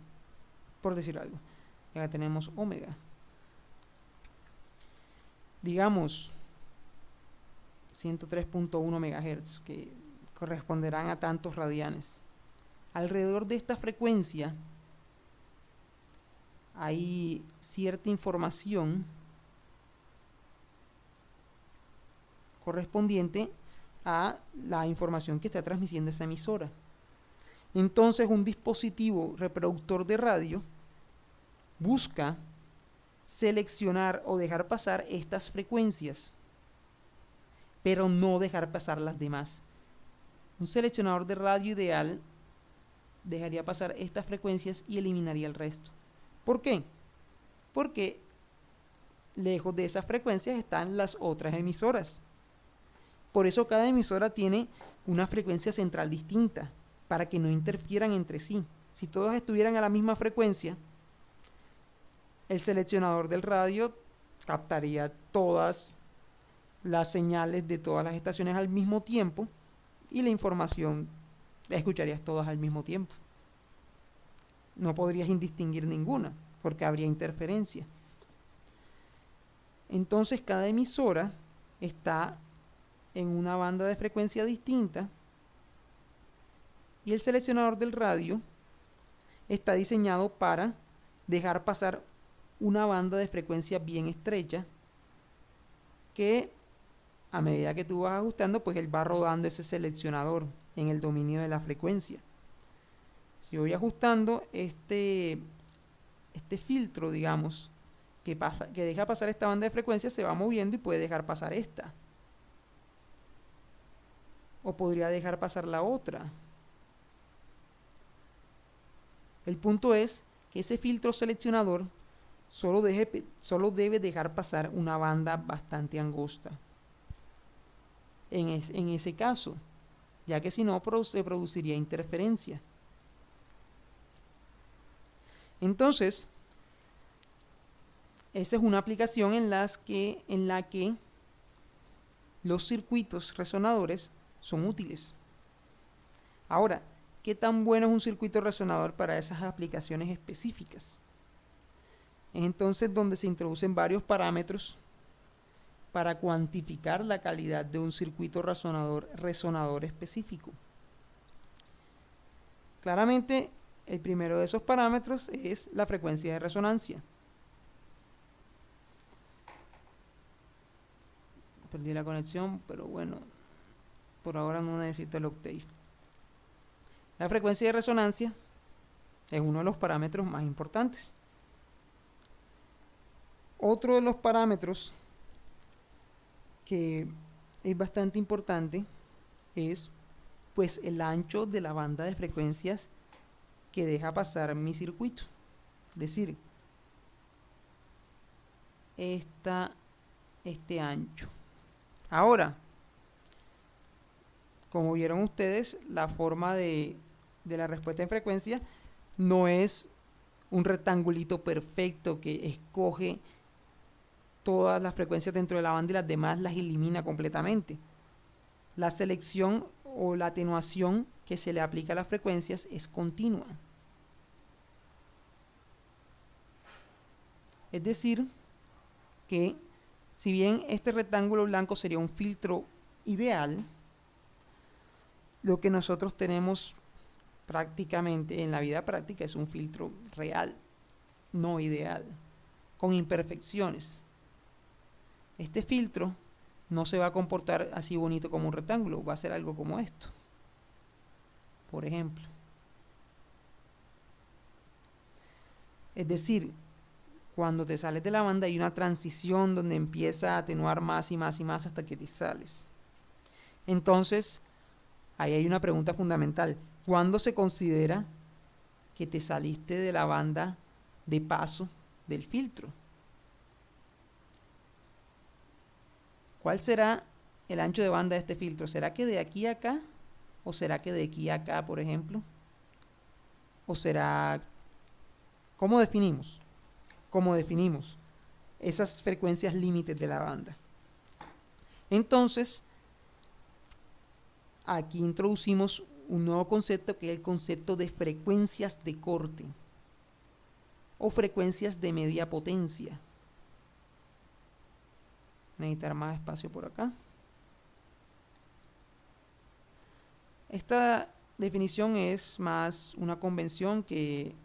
por decir algo. Acá tenemos omega. digamos 103.1 MHz, que corresponderán a tantos radianes. Alrededor de esta frecuencia hay cierta información correspondiente a la información que está transmitiendo esa emisora. Entonces, un dispositivo reproductor de radio busca seleccionar o dejar pasar estas frecuencias, pero no dejar pasar las demás. Un seleccionador de radio ideal dejaría pasar estas frecuencias y eliminaría el resto. ¿Por qué? Porque lejos de esas frecuencias están las otras emisoras. Por eso cada emisora tiene una frecuencia central distinta, para que no interfieran entre sí. Si todos estuvieran a la misma frecuencia, el seleccionador del radio captaría todas las señales de todas las estaciones al mismo tiempo y la información la escucharías todas al mismo tiempo. No podrías indistinguir ninguna, porque habría interferencia. Entonces cada emisora está en una banda de frecuencia distinta y el seleccionador del radio está diseñado para dejar pasar una banda de frecuencia bien estrecha que a medida que tú vas ajustando, pues él va rodando ese seleccionador en el dominio de la frecuencia. Si voy ajustando este filtro, digamos, que deja pasar esta banda de frecuencia, se va moviendo y puede dejar pasar esta. O podría dejar pasar la otra. El punto es que ese filtro seleccionador solo debe dejar pasar una banda bastante angosta. En ese caso, ya que si no se produciría interferencia. Entonces, esa es una aplicación en la que los circuitos resonadores son útiles. Ahora, ¿qué tan bueno es un circuito resonador para esas aplicaciones específicas? Es entonces donde se introducen varios parámetros para cuantificar la calidad de un circuito resonador específico. Claramente, el primero de esos parámetros es la frecuencia de resonancia. Perdí la conexión, pero bueno, por ahora no necesito el octave. La frecuencia de resonancia es uno de los parámetros más importantes. Otro de los parámetros que es bastante importante es pues el ancho de la banda de frecuencias que deja pasar mi circuito. Es decir, este ancho. Ahora, como vieron ustedes, la forma de la respuesta en frecuencia no es un rectangulito perfecto que escoge todas las frecuencias dentro de la banda y las demás las elimina completamente. La selección o la atenuación que se le aplica a las frecuencias es continua. Es decir, que si bien este rectángulo blanco sería un filtro ideal, lo que nosotros tenemos prácticamente en la vida práctica es un filtro real, no ideal, con imperfecciones. Este filtro no se va a comportar así bonito como un rectángulo, va a ser algo como esto, por ejemplo. Es decir, cuando te sales de la banda hay una transición donde empieza a atenuar más y más y más hasta que te sales. Entonces, ahí hay una pregunta fundamental. ¿Cuándo se considera que te saliste de la banda de paso del filtro? ¿Cuál será el ancho de banda de este filtro? ¿Será que de aquí a acá? ¿O será que de aquí a acá, por ejemplo? ¿O será... ¿Cómo definimos? ¿Cómo definimos esas frecuencias límites de la banda? Entonces, aquí introducimos un nuevo concepto que es el concepto de frecuencias de corte o frecuencias de media potencia. necesitar más espacio por acá. Esta definición es más una convención que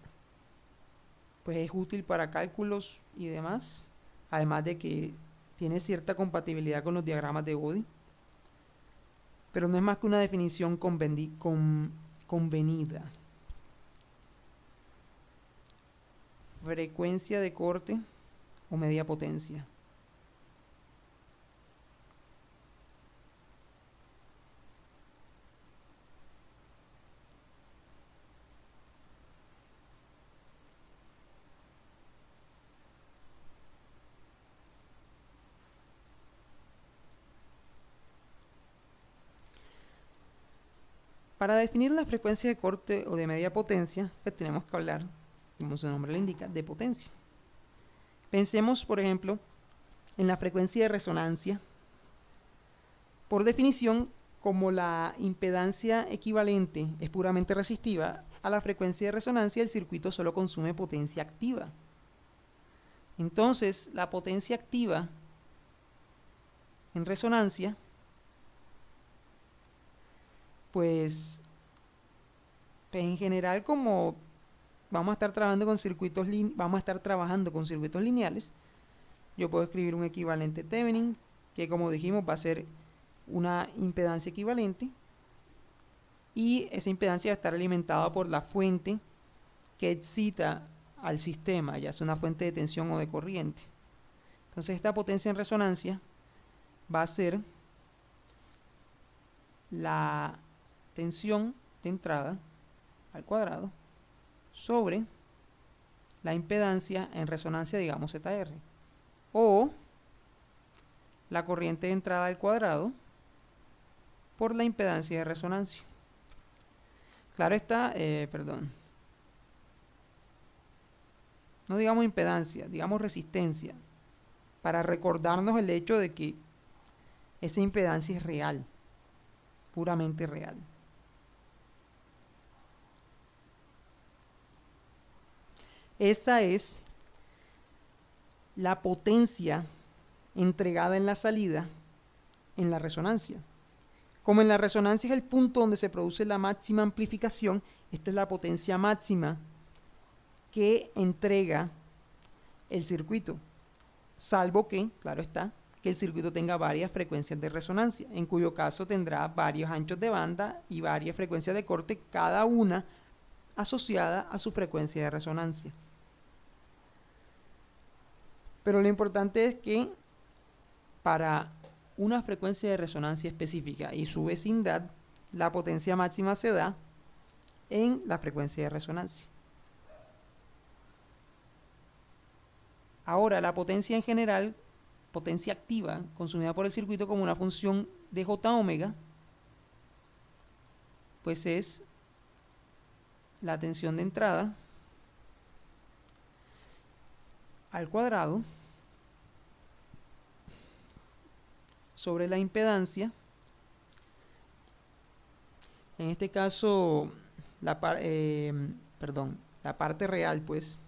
pues es útil para cálculos y demás, además de que tiene cierta compatibilidad con los diagramas de Bode, pero no es más que una definición convenida. Frecuencia de corte o media potencia. Para definir la frecuencia de corte o de media potencia, pues tenemos que hablar, como su nombre le indica, de potencia. Pensemos, por ejemplo, en la frecuencia de resonancia. Por definición, como la impedancia equivalente es puramente resistiva a la frecuencia de resonancia, el circuito solo consume potencia activa. Entonces, la potencia activa en resonancia, pues en general, como vamos a estar trabajando con circuitos lineales, yo puedo escribir un equivalente Thevenin, que como dijimos va a ser una impedancia equivalente, y esa impedancia va a estar alimentada por la fuente que excita al sistema, ya sea una fuente de tensión o de corriente. Entonces esta potencia en resonancia va a ser la tensión de entrada al cuadrado sobre la impedancia en resonancia, digamos ZR, o la corriente de entrada al cuadrado por la impedancia de resonancia. Claro está, no digamos impedancia, digamos resistencia, para recordarnos el hecho de que esa impedancia es real, puramente real. Esa es la potencia entregada en la salida en la resonancia. Como en la resonancia es el punto donde se produce la máxima amplificación, esta es la potencia máxima que entrega el circuito, salvo que, claro está, que el circuito tenga varias frecuencias de resonancia, en cuyo caso tendrá varios anchos de banda y varias frecuencias de corte, cada una asociada a su frecuencia de resonancia. Pero lo importante es que para una frecuencia de resonancia específica y su vecindad, la potencia máxima se da en la frecuencia de resonancia. Ahora, la potencia en general, potencia activa, consumida por el circuito como una función de J omega, pues es la tensión de entrada al cuadrado sobre la impedancia, en este caso la parte real, pues,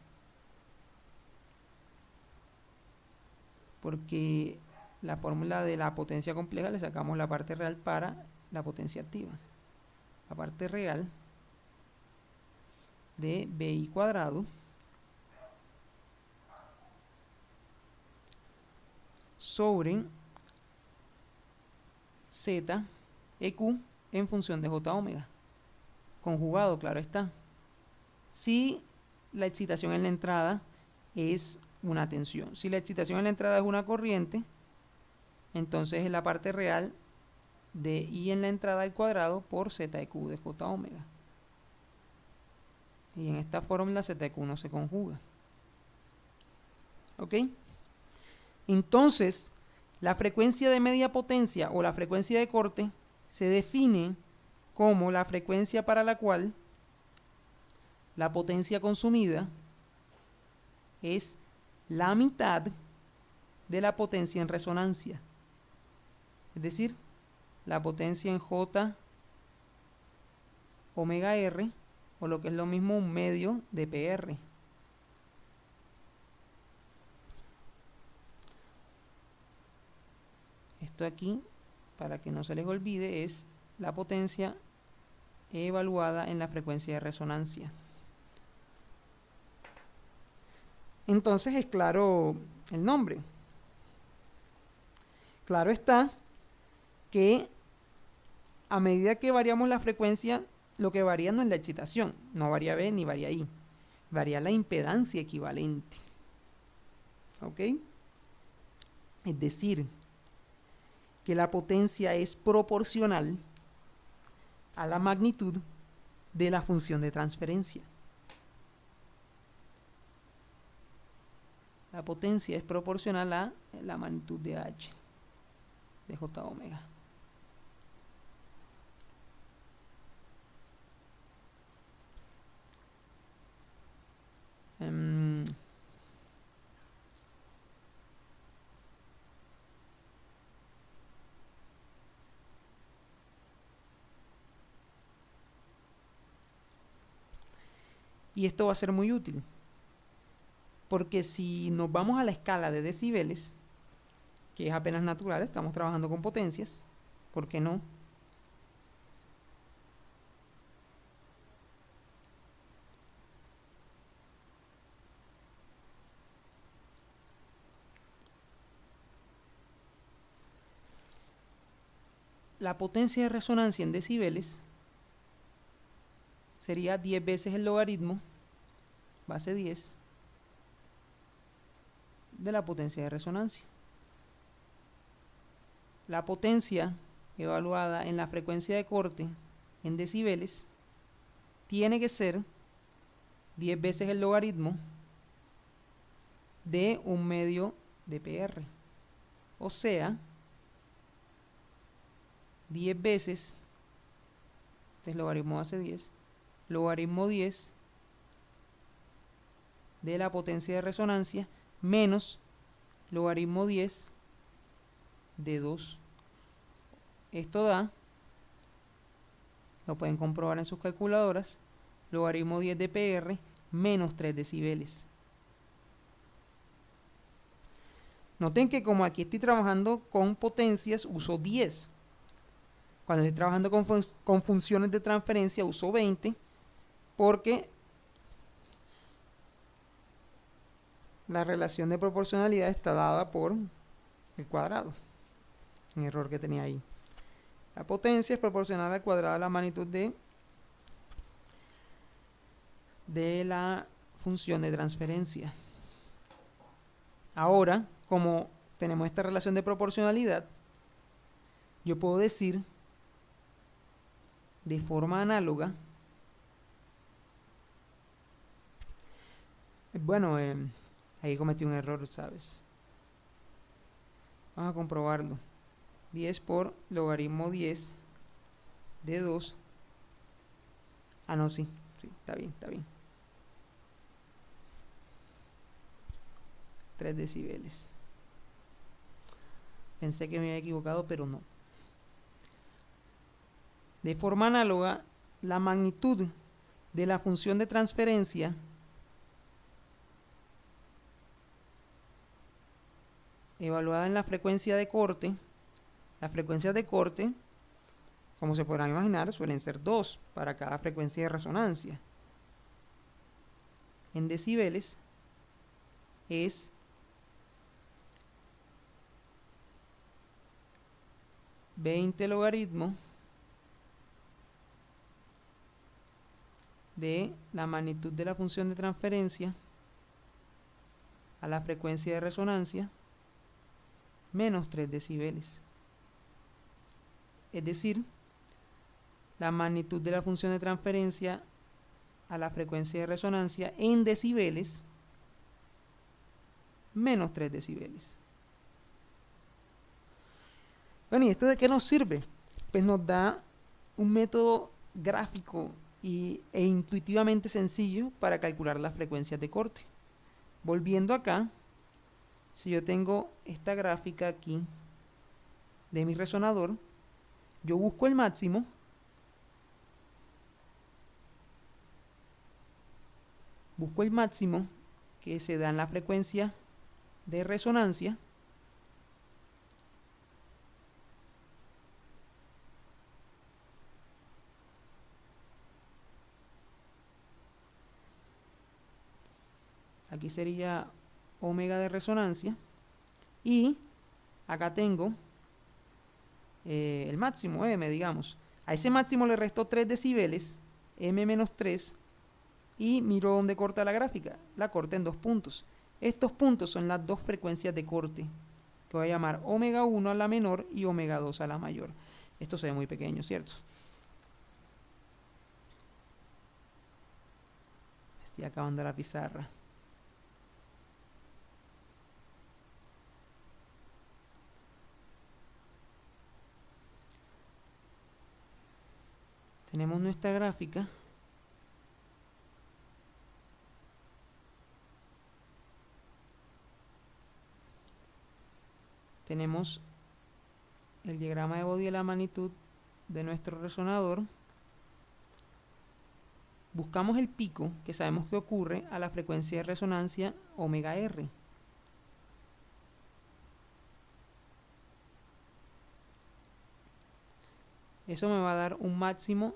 porque la fórmula de la potencia compleja le sacamos la parte real para la potencia activa. La parte real de BI cuadrado sobre Z EQ en función de J omega, conjugado, claro está. Si la excitación en la entrada es una tensión, si la excitación en la entrada es una corriente, entonces es la parte real de I en la entrada al cuadrado por ZEQ de J omega. Y en esta fórmula ZEQ no se conjuga. ¿Ok? Entonces, la frecuencia de media potencia o la frecuencia de corte se define como la frecuencia para la cual la potencia consumida es la mitad de la potencia en resonancia. Es decir, la potencia en J omega R, o lo que es lo mismo, un medio de PR. esto aquí, para que no se les olvide, es la potencia evaluada en la frecuencia de resonancia. Entonces es claro el nombre. Claro está que a medida que variamos la frecuencia, lo que varía no es la excitación, no varía B ni varía I, varía la impedancia equivalente. ¿Ok? Es decir, que la potencia es proporcional a la magnitud de la función de transferencia. La potencia es proporcional a la magnitud de H, de J omega. Y esto va a ser muy útil, porque si nos vamos a la escala de decibeles, que es apenas natural, estamos trabajando con potencias, ¿por qué no? La potencia de resonancia en decibeles sería 10 veces el logaritmo, base 10, de la potencia de resonancia. La potencia evaluada en la frecuencia de corte en decibeles tiene que ser 10 veces el logaritmo de 1/2 de PR. O sea, 10 veces, este es logaritmo base 10, logaritmo 10 de la potencia de resonancia menos logaritmo 10 de 2. Esto da, lo pueden comprobar en sus calculadoras, logaritmo 10 de PR menos 3 decibeles. Noten que como aquí estoy trabajando con potencias, uso 10. Cuando estoy trabajando con funciones de transferencia, uso 20, porque la relación de proporcionalidad está dada por el cuadrado. Un error que tenía ahí. La potencia es proporcional al cuadrado de la magnitud de la función de transferencia. Ahora, como tenemos esta relación de proporcionalidad, yo puedo decir de forma análoga, bueno, ahí cometí un error, ¿sabes? Vamos a comprobarlo. 10 por logaritmo 10 de 2. Ah, no, sí, está bien, está bien. 3 decibeles. Pensé que me había equivocado, pero no. De forma análoga, la magnitud de la función de transferencia evaluada en la frecuencia de corte, las frecuencias de corte, como se podrán imaginar, suelen ser 2 para cada frecuencia de resonancia. En decibeles es 20 logaritmo de la magnitud de la función de transferencia a la frecuencia de resonancia menos 3 decibeles. Es decir, la magnitud de la función de transferencia a la frecuencia de resonancia en decibeles menos 3 decibeles. Bueno, ¿y esto de qué nos sirve? Pues nos da un método gráfico e intuitivamente sencillo para calcular las frecuencias de corte. Volviendo acá, si yo tengo esta gráfica aquí de mi resonador, yo busco el máximo que se da en la frecuencia de resonancia aquí sería omega de resonancia, y acá tengo el máximo, m, digamos. A ese máximo le resto 3 decibeles, m menos 3, y miro dónde corta la gráfica. La corta en 2 puntos. Estos puntos son las dos frecuencias de corte, que voy a llamar omega 1 a la menor y omega 2 a la mayor. Esto se ve muy pequeño, ¿cierto? Estoy acabando la pizarra. Tenemos nuestra gráfica. Tenemos el diagrama de Bode de la magnitud de nuestro resonador. Buscamos el pico, que sabemos que ocurre a la frecuencia de resonancia omega R. Eso me va a dar un máximo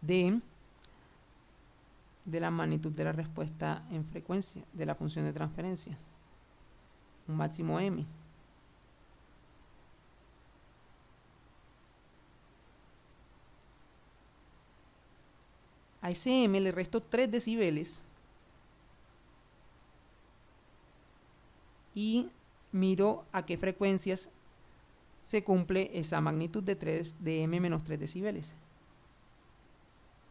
de la magnitud de la respuesta en frecuencia de la función de transferencia, un máximo m. A ese m le resto 3 decibeles y miro a qué frecuencias se cumple esa magnitud de m menos 3 decibeles.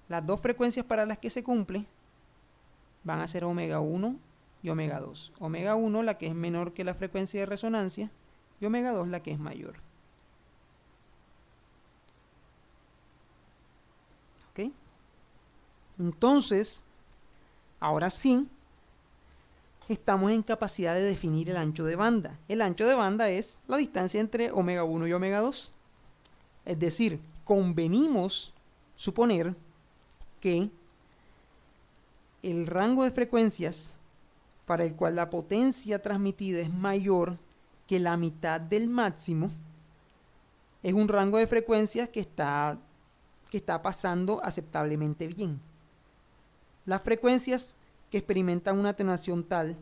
Las dos frecuencias para las que se cumple van a ser omega 1 y omega 2. Omega 1 la que es menor que la frecuencia de resonancia y omega 2 la que es mayor. ¿Ok? Entonces, ahora sí, estamos en capacidad de definir el ancho de banda. El ancho de banda es la distancia entre omega 1 y omega 2. Es decir, convenimos suponer que el rango de frecuencias para el cual la potencia transmitida es mayor que la mitad del máximo es un rango de frecuencias que está pasando aceptablemente bien. Las frecuencias que experimentan una atenuación tal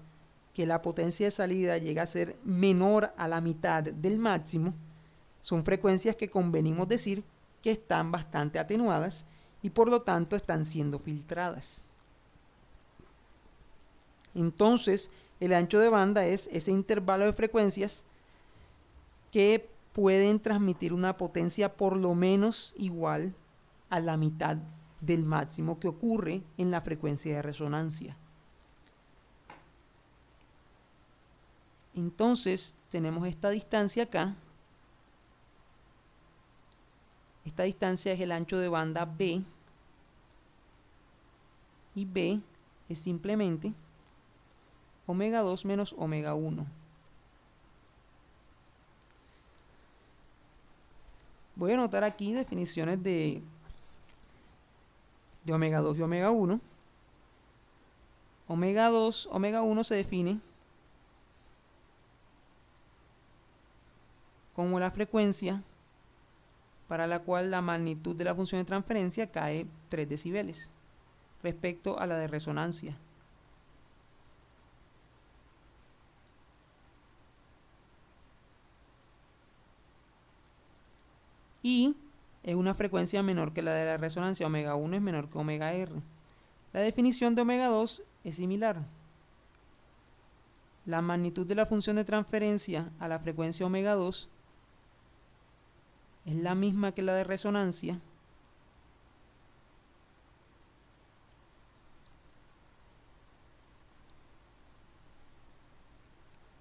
que la potencia de salida llega a ser menor a la mitad del máximo son frecuencias que convenimos decir que están bastante atenuadas y por lo tanto están siendo filtradas. Entonces, el ancho de banda es ese intervalo de frecuencias que pueden transmitir una potencia por lo menos igual a la mitad del máximo que ocurre en la frecuencia de resonancia. Entonces, tenemos esta distancia acá. Esta distancia es el ancho de banda B. Y B es simplemente omega 2 menos omega 1. Voy a anotar aquí definiciones de omega 2 y omega 1. Omega 2, omega 1 se define como la frecuencia para la cual la magnitud de la función de transferencia cae 3 decibeles respecto a la de resonancia. Y es una frecuencia menor que la de la resonancia. Omega 1 es menor que omega R. La definición de omega 2 es similar. La magnitud de la función de transferencia a la frecuencia omega 2 es la misma que la de resonancia,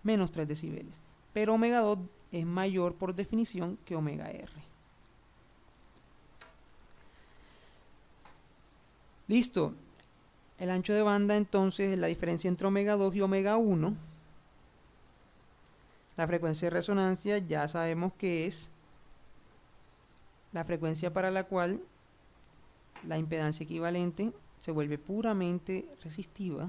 menos 3 decibeles. Pero omega 2 es mayor por definición que omega R. Listo. El ancho de banda entonces es la diferencia entre omega 2 y omega 1. La frecuencia de resonancia ya sabemos que es la frecuencia para la cual la impedancia equivalente se vuelve puramente resistiva.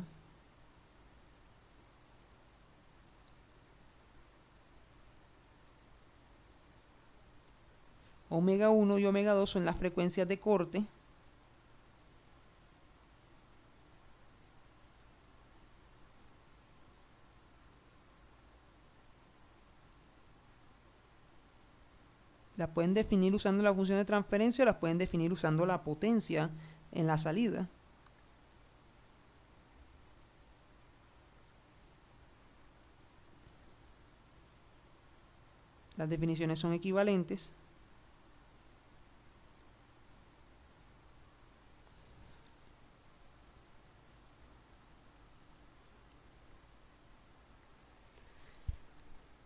Omega 1 y omega 2 son las frecuencias de corte. Las pueden definir usando la función de transferencia o las pueden definir usando la potencia en la salida. Las definiciones son equivalentes.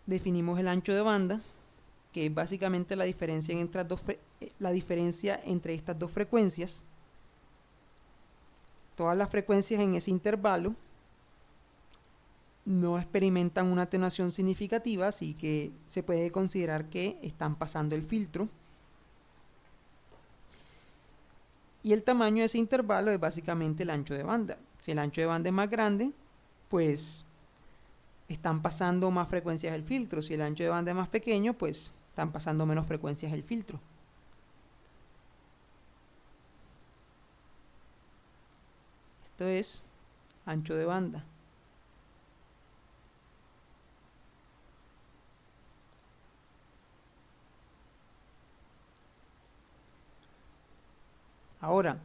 Definimos el ancho de banda, que es básicamente la diferencia entre estas dos frecuencias. Todas las frecuencias en ese intervalo no experimentan una atenuación significativa, así que se puede considerar que están pasando el filtro. Y el tamaño de ese intervalo es básicamente el ancho de banda. Si el ancho de banda es más grande, pues están pasando más frecuencias el filtro. Si el ancho de banda es más pequeño, pues están pasando menos frecuencias el filtro. Esto es ancho de banda. Ahora,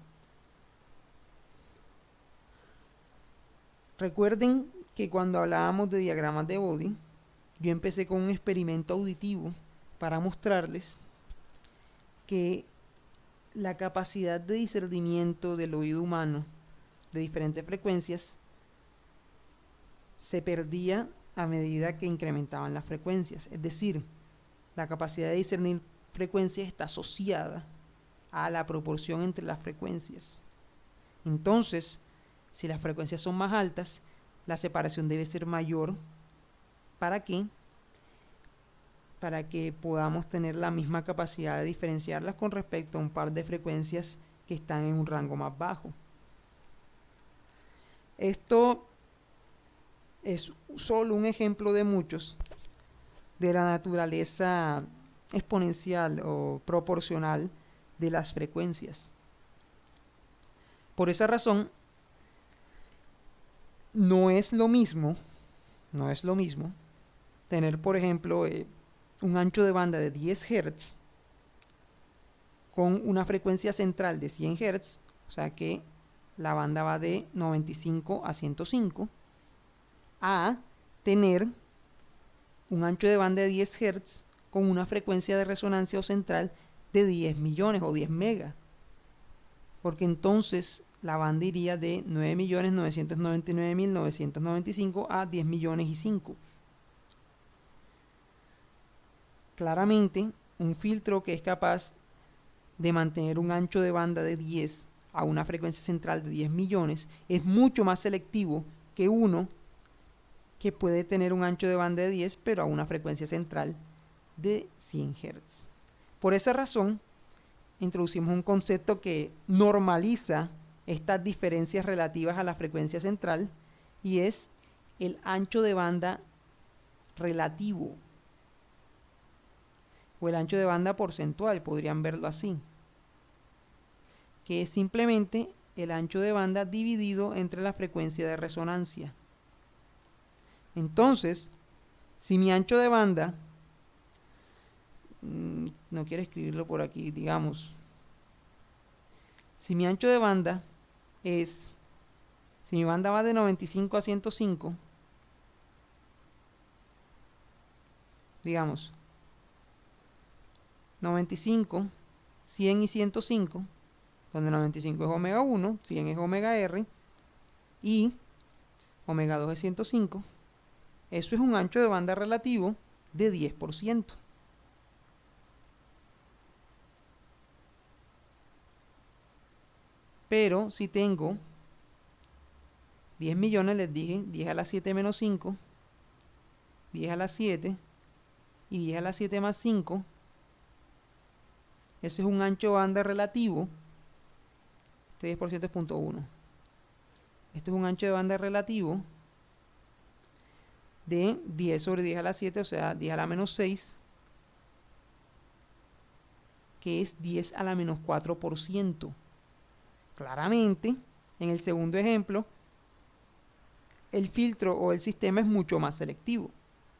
recuerden que cuando hablábamos de diagramas de Bode, yo empecé con un experimento auditivo para mostrarles que la capacidad de discernimiento del oído humano de diferentes frecuencias se perdía a medida que incrementaban las frecuencias. Es decir, la capacidad de discernir frecuencias está asociada a la proporción entre las frecuencias. Entonces, si las frecuencias son más altas, la separación debe ser mayor. ¿Para qué? Para que podamos tener la misma capacidad de diferenciarlas con respecto a un par de frecuencias que están en un rango más bajo. Esto es solo un ejemplo de muchos de la naturaleza exponencial o proporcional de las frecuencias. Por esa razón, no es lo mismo tener, por ejemplo, un ancho de banda de 10 Hz con una frecuencia central de 100 Hz, o sea que la banda va de 95 a 105, a tener un ancho de banda de 10 Hz con una frecuencia de resonancia o central de 10 millones o 10 megas, porque entonces la banda iría de 9.999.995 a 10 millones y 5. Claramente, un filtro que es capaz de mantener un ancho de banda de 10 a una frecuencia central de 10 millones es mucho más selectivo que uno que puede tener un ancho de banda de 10 pero a una frecuencia central de 100 Hz. Por esa razón, introducimos un concepto que normaliza estas diferencias relativas a la frecuencia central y es el ancho de banda relativo o el ancho de banda porcentual, podrían verlo así, que es simplemente el ancho de banda dividido entre la frecuencia de resonancia. Entonces, si mi ancho de banda, no quiero escribirlo por aquí, digamos, si mi ancho de banda es, si mi banda va de 95 a 105, digamos, 95, 100 y 105, donde 95 es omega 1, 100 es omega R y omega 2 es 105, eso es un ancho de banda relativo de 10%. Pero si tengo 10 millones, les dije, 10 a la 7 menos 5, 10 a la 7 y 10 a la 7 más 5, ese es un ancho de banda relativo. Este 10% es 0.1. Esto es un ancho de banda relativo de 10 sobre 10 a la 7, o sea, 10 a la menos 6, que es 10 a la menos 4%. Claramente, en el segundo ejemplo, el filtro o el sistema es mucho más selectivo.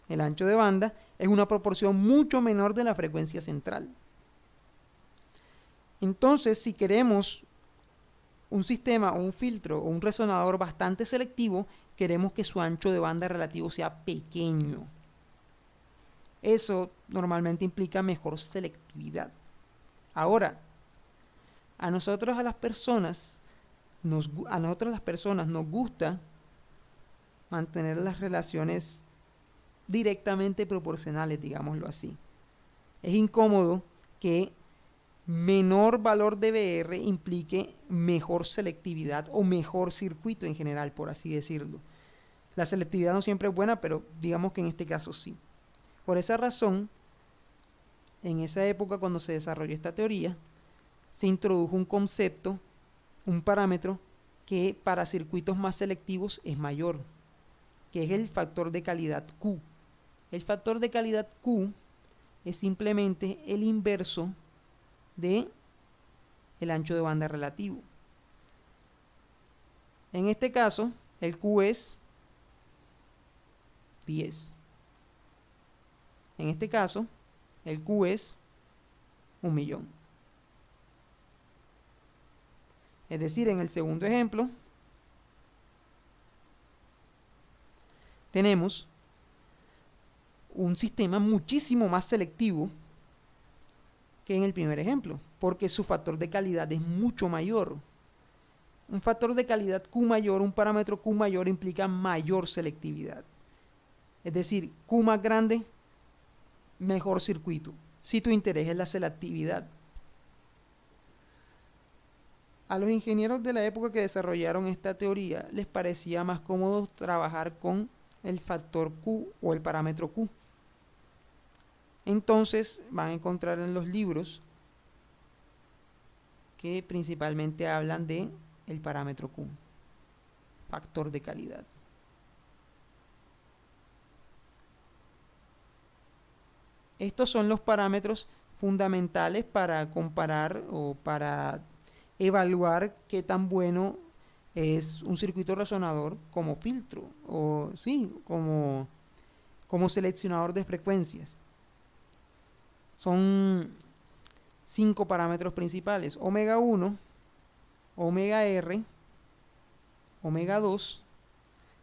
El ancho de banda es una proporción mucho menor de la frecuencia central. Entonces, si queremos un sistema o un filtro o un resonador bastante selectivo, queremos que su ancho de banda relativo sea pequeño. Eso normalmente implica mejor selectividad. Ahora, a nosotros las personas nos gusta mantener las relaciones directamente proporcionales, digámoslo así. Es incómodo que menor valor de BR implique mejor selectividad o mejor circuito en general, por así decirlo. La selectividad no siempre es buena, pero digamos que en este caso sí. Por esa razón, en esa época cuando se desarrolló esta teoría, se introdujo un concepto, un parámetro que para circuitos más selectivos es mayor, que es el factor de calidad Q. El factor de calidad Q es simplemente el inverso de el ancho de banda relativo. En este caso, el Q es 10. En este caso, el Q es 1.000.000. Es decir, en el segundo ejemplo, tenemos un sistema muchísimo más selectivo que en el primer ejemplo, porque su factor de calidad es mucho mayor. Un factor de calidad Q mayor, un parámetro Q mayor implica mayor selectividad. Es decir, Q más grande, mejor circuito, si tu interés es la selectividad. A los ingenieros de la época que desarrollaron esta teoría les parecía más cómodo trabajar con el factor Q o el parámetro Q. Entonces van a encontrar en los libros que principalmente hablan de el parámetro Q, factor de calidad. Estos son los parámetros fundamentales para comparar o para evaluar qué tan bueno es un circuito resonador como filtro o sí, como seleccionador de frecuencias. Son 5 parámetros principales: omega 1, omega R, omega 2,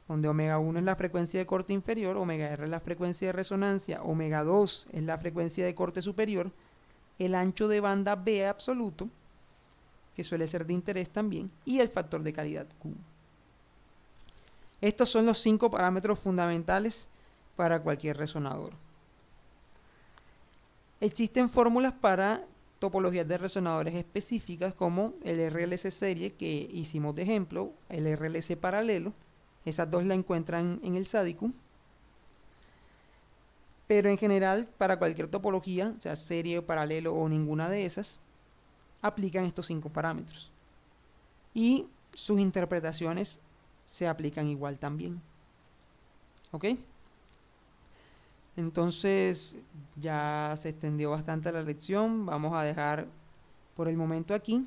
donde omega 1 es la frecuencia de corte inferior, omega R es la frecuencia de resonancia, omega 2 es la frecuencia de corte superior, el ancho de banda B absoluto, que suele ser de interés también, y el factor de calidad Q. Estos son los 5 parámetros fundamentales para cualquier resonador. Existen fórmulas para topologías de resonadores específicas como el RLC serie que hicimos de ejemplo, el RLC paralelo. Esas dos la encuentran en el SADICU. Pero en general, para cualquier topología, sea serie, paralelo o ninguna de esas, aplican estos 5 parámetros. Y sus interpretaciones se aplican igual también. ¿Ok? Entonces, ya se extendió bastante la lección. Vamos a dejar por el momento aquí.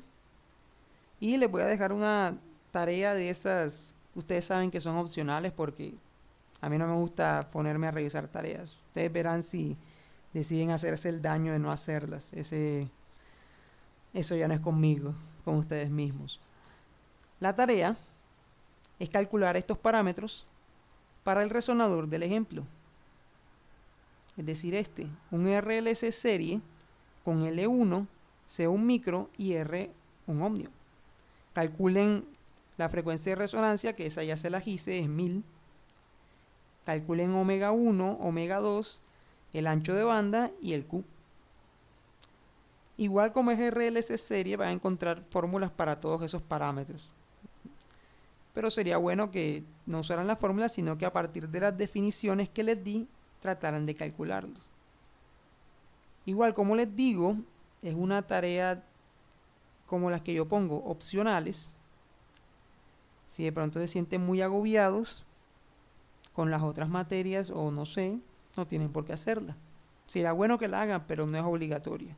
Y les voy a dejar una tarea de esas. Ustedes saben que son opcionales porque a mí no me gusta ponerme a revisar tareas. Ustedes verán si deciden hacerse el daño de no hacerlas. Eso ya no es conmigo, con ustedes mismos. La tarea es calcular estos parámetros para el resonador del ejemplo. Es decir, un RLC serie con L1, C un micro y R un ohmio. Calculen la frecuencia de resonancia, que esa ya se la hice, es 1000. Calculen omega 1, omega 2, el ancho de banda y el Q. Igual como es RLC serie, van a encontrar fórmulas para todos esos parámetros. Pero sería bueno que no usaran las fórmulas, sino que a partir de las definiciones que les di, trataran de calcularlos. Igual, como les digo, es una tarea como las que yo pongo, opcionales. Si de pronto se sienten muy agobiados con las otras materias o no sé, no tienen por qué hacerla. Sería bueno que la hagan, pero no es obligatoria.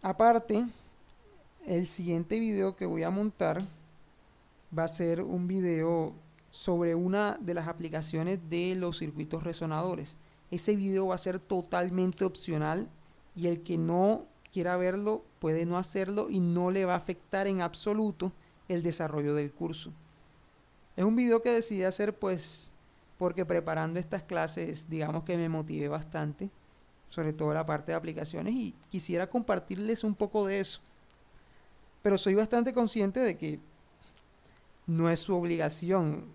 Aparte, el siguiente video que voy a montar va a ser un video sobre una de las aplicaciones de los circuitos resonadores. Ese video va a ser totalmente opcional y el que no quiera verlo puede no hacerlo y no le va a afectar en absoluto el desarrollo del curso. Es un video que decidí hacer pues porque preparando estas clases digamos que me motivé bastante, sobre todo la parte de aplicaciones, y quisiera compartirles un poco de eso. Pero soy bastante consciente de que no es su obligación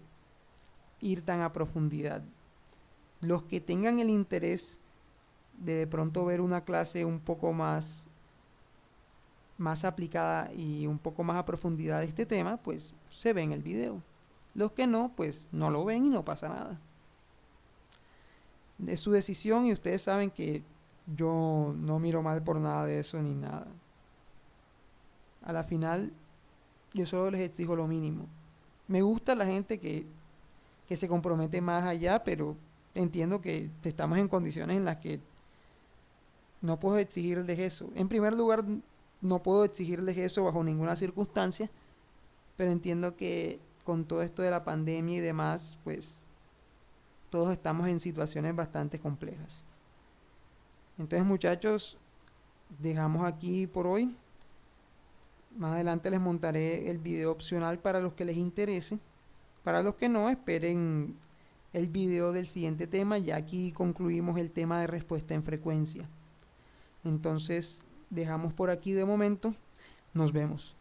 ir tan a profundidad. Los que tengan el interés de pronto ver una clase un poco más aplicada y un poco más a profundidad de este tema, pues se ven el video. Los que no, pues no lo ven y no pasa nada. Es su decisión y ustedes saben que yo no miro mal por nada de eso ni nada. A la final, yo solo les exijo lo mínimo. Me gusta la gente que se compromete más allá, pero entiendo que estamos en condiciones en las que no puedo exigirles eso. En primer lugar, no puedo exigirles eso bajo ninguna circunstancia, pero entiendo que con todo esto de la pandemia y demás, pues todos estamos en situaciones bastante complejas. Entonces, muchachos, dejamos aquí por hoy. Más adelante les montaré el video opcional para los que les interese. Para los que no, esperen el video del siguiente tema. Ya aquí concluimos el tema de respuesta en frecuencia. Entonces, dejamos por aquí de momento. Nos vemos.